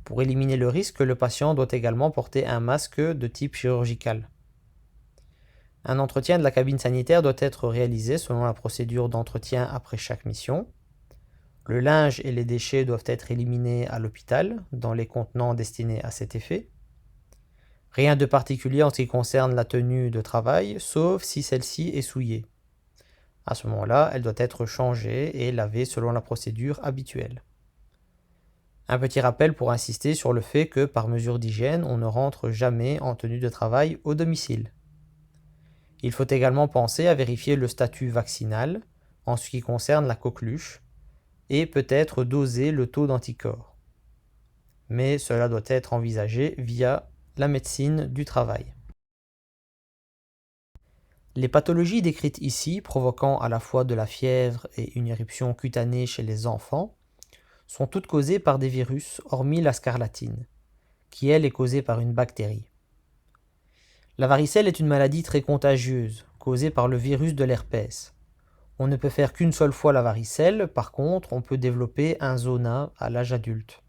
Pour éliminer le risque, le patient doit également porter un masque de type chirurgical. Un entretien de la cabine sanitaire doit être réalisé selon la procédure d'entretien après chaque mission. Le linge et les déchets doivent être éliminés à l'hôpital, dans les contenants destinés à cet effet. Rien de particulier en ce qui concerne la tenue de travail, sauf si celle-ci est souillée. À ce moment-là, elle doit être changée et lavée selon la procédure habituelle. Un petit rappel pour insister sur le fait que, par mesure d'hygiène, on ne rentre jamais en tenue de travail au domicile. Il faut également penser à vérifier le statut vaccinal en ce qui concerne la coqueluche et peut-être doser le taux d'anticorps. Mais cela doit être envisagé via la médecine du travail. Les pathologies décrites ici, provoquant à la fois de la fièvre et une éruption cutanée chez les enfants, sont toutes causées par des virus, hormis la scarlatine, qui elle est causée par une bactérie. La varicelle est une maladie très contagieuse, causée par le virus de l'herpès. On ne peut faire qu'une seule fois la varicelle, par contre, on peut développer un zona à l'âge adulte.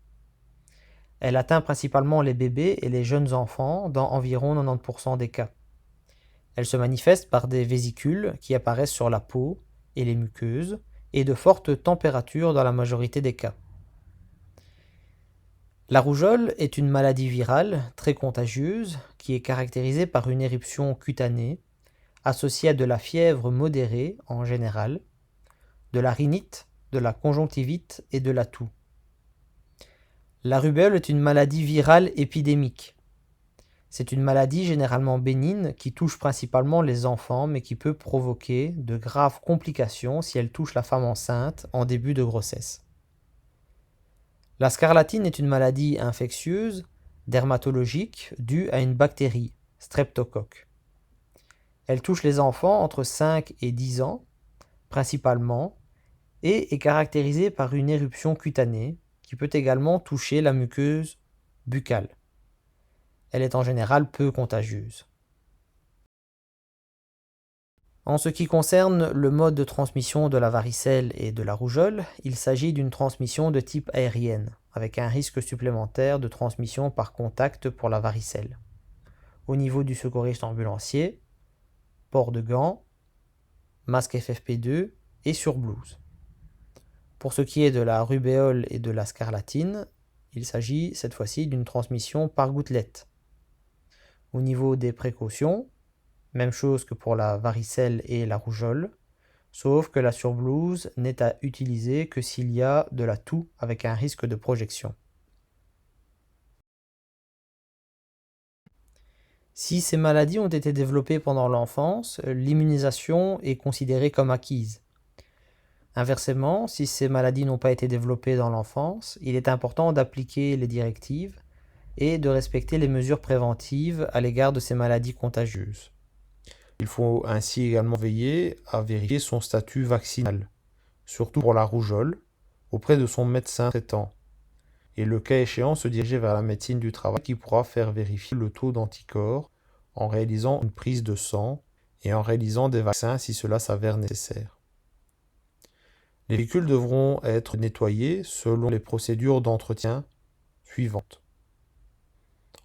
Elle atteint principalement les bébés et les jeunes enfants dans environ 90% des cas. Elle se manifeste par des vésicules qui apparaissent sur la peau et les muqueuses et de fortes températures dans la majorité des cas. La rougeole est une maladie virale très contagieuse qui est caractérisée par une éruption cutanée associée à de la fièvre modérée en général, de la rhinite, de la conjonctivite et de la toux. La rubéole est une maladie virale épidémique. C'est une maladie généralement bénigne qui touche principalement les enfants mais qui peut provoquer de graves complications si elle touche la femme enceinte en début de grossesse. La scarlatine est une maladie infectieuse, dermatologique, due à une bactérie, streptocoque. Elle touche les enfants entre 5 et 10 ans, principalement, et est caractérisée par une éruption cutanée, qui peut également toucher la muqueuse buccale. Elle est en général peu contagieuse. En ce qui concerne le mode de transmission de la varicelle et de la rougeole, il s'agit d'une transmission de type aérienne, avec un risque supplémentaire de transmission par contact pour la varicelle. Au niveau du secouriste ambulancier, port de gants, masque FFP2 et surblouse. Pour ce qui est de la rubéole et de la scarlatine, il s'agit cette fois-ci d'une transmission par gouttelette. Au niveau des précautions, même chose que pour la varicelle et la rougeole, sauf que la surblouse n'est à utiliser que s'il y a de la toux avec un risque de projection. Si ces maladies ont été développées pendant l'enfance, l'immunisation est considérée comme acquise. Inversement, si ces maladies n'ont pas été développées dans l'enfance, il est important d'appliquer les directives et de respecter les mesures préventives à l'égard de ces maladies contagieuses. Il faut ainsi également veiller à vérifier son statut vaccinal, surtout pour la rougeole, auprès de son médecin traitant, et le cas échéant se diriger vers la médecine du travail qui pourra faire vérifier le taux d'anticorps en réalisant une prise de sang et en réalisant des vaccins si cela s'avère nécessaire. Les véhicules devront être nettoyés selon les procédures d'entretien suivantes.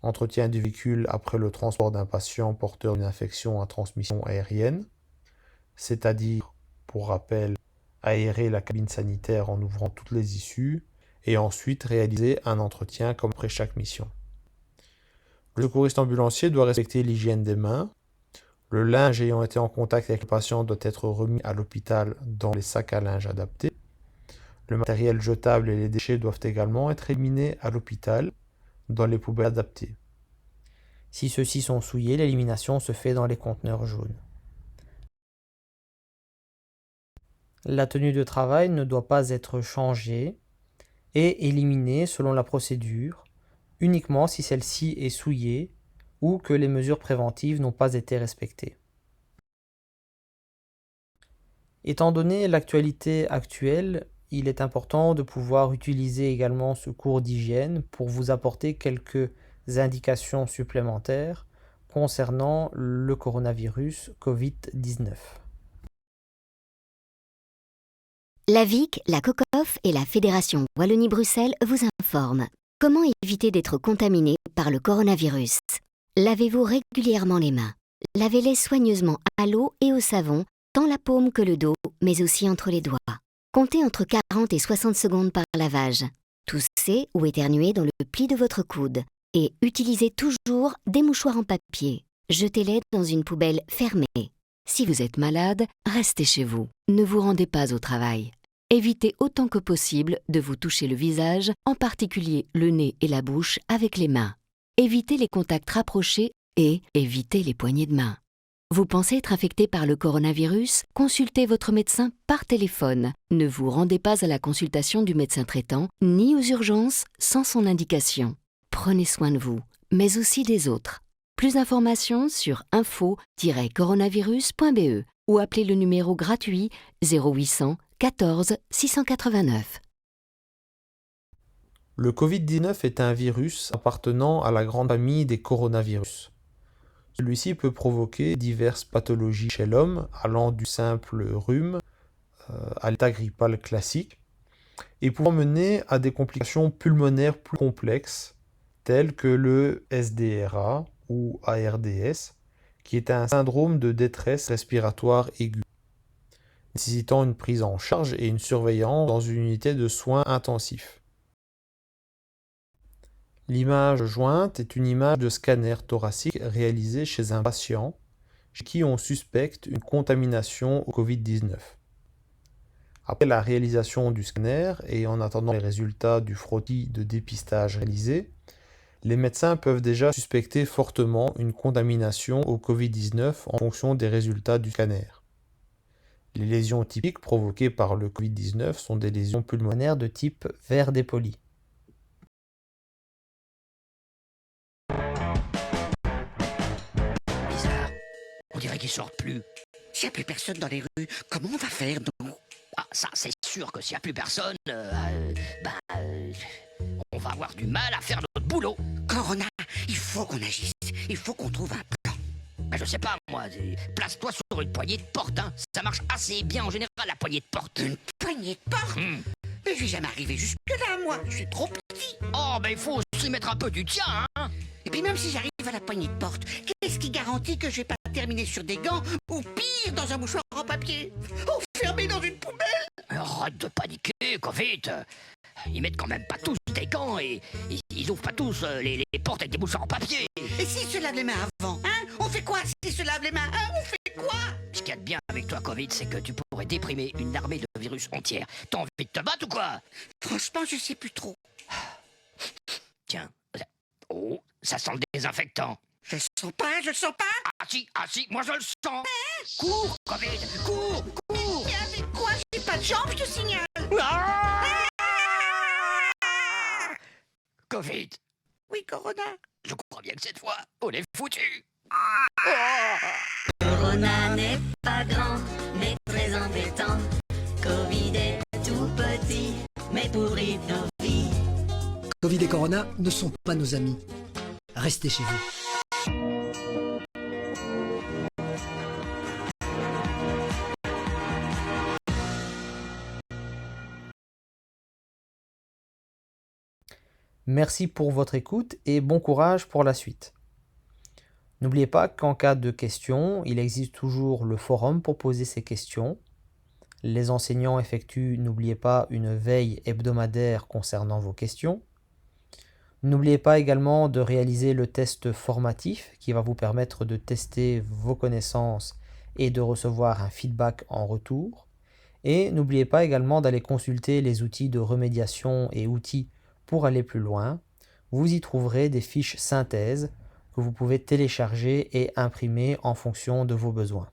Entretien du véhicule après le transport d'un patient porteur d'une infection à transmission aérienne, c'est-à-dire, pour rappel, aérer la cabine sanitaire en ouvrant toutes les issues et ensuite réaliser un entretien comme après chaque mission. Le secouriste ambulancier doit respecter l'hygiène des mains. Le linge ayant été en contact avec le patient doit être remis à l'hôpital dans les sacs à linge adaptés. Le matériel jetable et les déchets doivent également être éliminés à l'hôpital dans les poubelles adaptées. Si ceux-ci sont souillés, l'élimination se fait dans les conteneurs jaunes. La tenue de travail ne doit pas être changée et éliminée selon la procédure, uniquement si celle-ci est souillée ou que les mesures préventives n'ont pas été respectées. Étant donné l'actualité actuelle, il est important de pouvoir utiliser également ce cours d'hygiène pour vous apporter quelques indications supplémentaires concernant le coronavirus Covid-19. La VIC, la COCOF et la Fédération Wallonie-Bruxelles vous informent. Comment éviter d'être contaminé par le coronavirus? Lavez-vous régulièrement les mains. Lavez-les soigneusement à l'eau et au savon, tant la paume que le dos, mais aussi entre les doigts. Comptez entre 40 et 60 secondes par lavage. Toussez ou éternuez dans le pli de votre coude. Et utilisez toujours des mouchoirs en papier. Jetez-les dans une poubelle fermée. Si vous êtes malade, restez chez vous. Ne vous rendez pas au travail. Évitez autant que possible de vous toucher le visage, en particulier le nez et la bouche, avec les mains. Évitez les contacts rapprochés et évitez les poignées de main. Vous pensez être infecté par le coronavirus? Consultez votre médecin par téléphone. Ne vous rendez pas à la consultation du médecin traitant, ni aux urgences sans son indication. Prenez soin de vous, mais aussi des autres. Plus d'informations sur info-coronavirus.be ou appelez le numéro gratuit 0800 14 689. Le Covid-19 est un virus appartenant à la grande famille des coronavirus. Celui-ci peut provoquer diverses pathologies chez l'homme, allant du simple rhume à l'état grippal classique, et pouvant mener à des complications pulmonaires plus complexes, telles que le SDRA ou ARDS, qui est un syndrome de détresse respiratoire aiguë, nécessitant une prise en charge et une surveillance dans une unité de soins intensifs. L'image jointe est une image de scanner thoracique réalisée chez un patient chez qui on suspecte une contamination au Covid-19. Après la réalisation du scanner et en attendant les résultats du frottis de dépistage réalisé, les médecins peuvent déjà suspecter fortement une contamination au Covid-19 en fonction des résultats du scanner. Les lésions typiques provoquées par le Covid-19 sont des lésions pulmonaires De type verre dépoli. Bizarre. On dirait qu'ils sortent plus. S'il n'y a plus personne dans les rues, comment on va faire, nous? Ah, ça, c'est sûr que s'il n'y a plus personne, avoir du mal à faire notre boulot. Corona, il faut qu'on agisse. Il faut qu'on trouve un plan. Ben, je sais pas, moi. Place-toi sur une poignée de porte, hein. Ça marche assez bien en général, la poignée de porte. Une poignée de porte Mais je vais jamais arriver jusque-là, moi. Je suis trop petit. Oh, ben il faut aussi mettre un peu du tien, hein. Et puis même si j'arrive à la poignée de porte, qu'est-ce qui garantit que je vais pas terminer sur des gants ou pire, dans un mouchoir en papier, enfermé dans une poubelle? Arrête de paniquer, Covid. Ils mettent quand même pas tous des gants et ils ouvrent pas tous les portes avec des mouchoirs en papier. Et s'ils se lavent les mains avant, hein? On fait quoi s'ils se lavent les mains, hein? On fait quoi? Ce qu'il y a de bien avec toi, Covid, c'est que tu pourrais déprimer une armée de virus entière. T'as envie de te battre ou quoi? Franchement, je sais plus trop. Tiens. Oh, ça sent le désinfectant. Je le sens pas, je le sens pas. Ah si, moi je le sens. Cours, Covid, cours. Mais avec quoi? J'ai pas de jambes, je te signale. Covid. Oui, Corona. Je crois bien que cette fois, on est foutu. Corona n'est pas grand, mais très embêtant. Covid est tout petit, mais pourrit nos vies. Covid et Corona ne sont pas nos amis. Restez chez vous. Merci pour votre écoute et bon courage pour la suite. N'oubliez pas qu'en cas de questions, il existe toujours le forum pour poser ces questions. Les enseignants effectuent, n'oubliez pas, une veille hebdomadaire concernant vos questions. N'oubliez pas également de réaliser le test formatif qui va vous permettre de tester vos connaissances et de recevoir un feedback en retour. Et n'oubliez pas également d'aller consulter les outils de remédiation et outils pour aller plus loin. Vous y trouverez des fiches synthèse que vous pouvez télécharger et imprimer en fonction de vos besoins.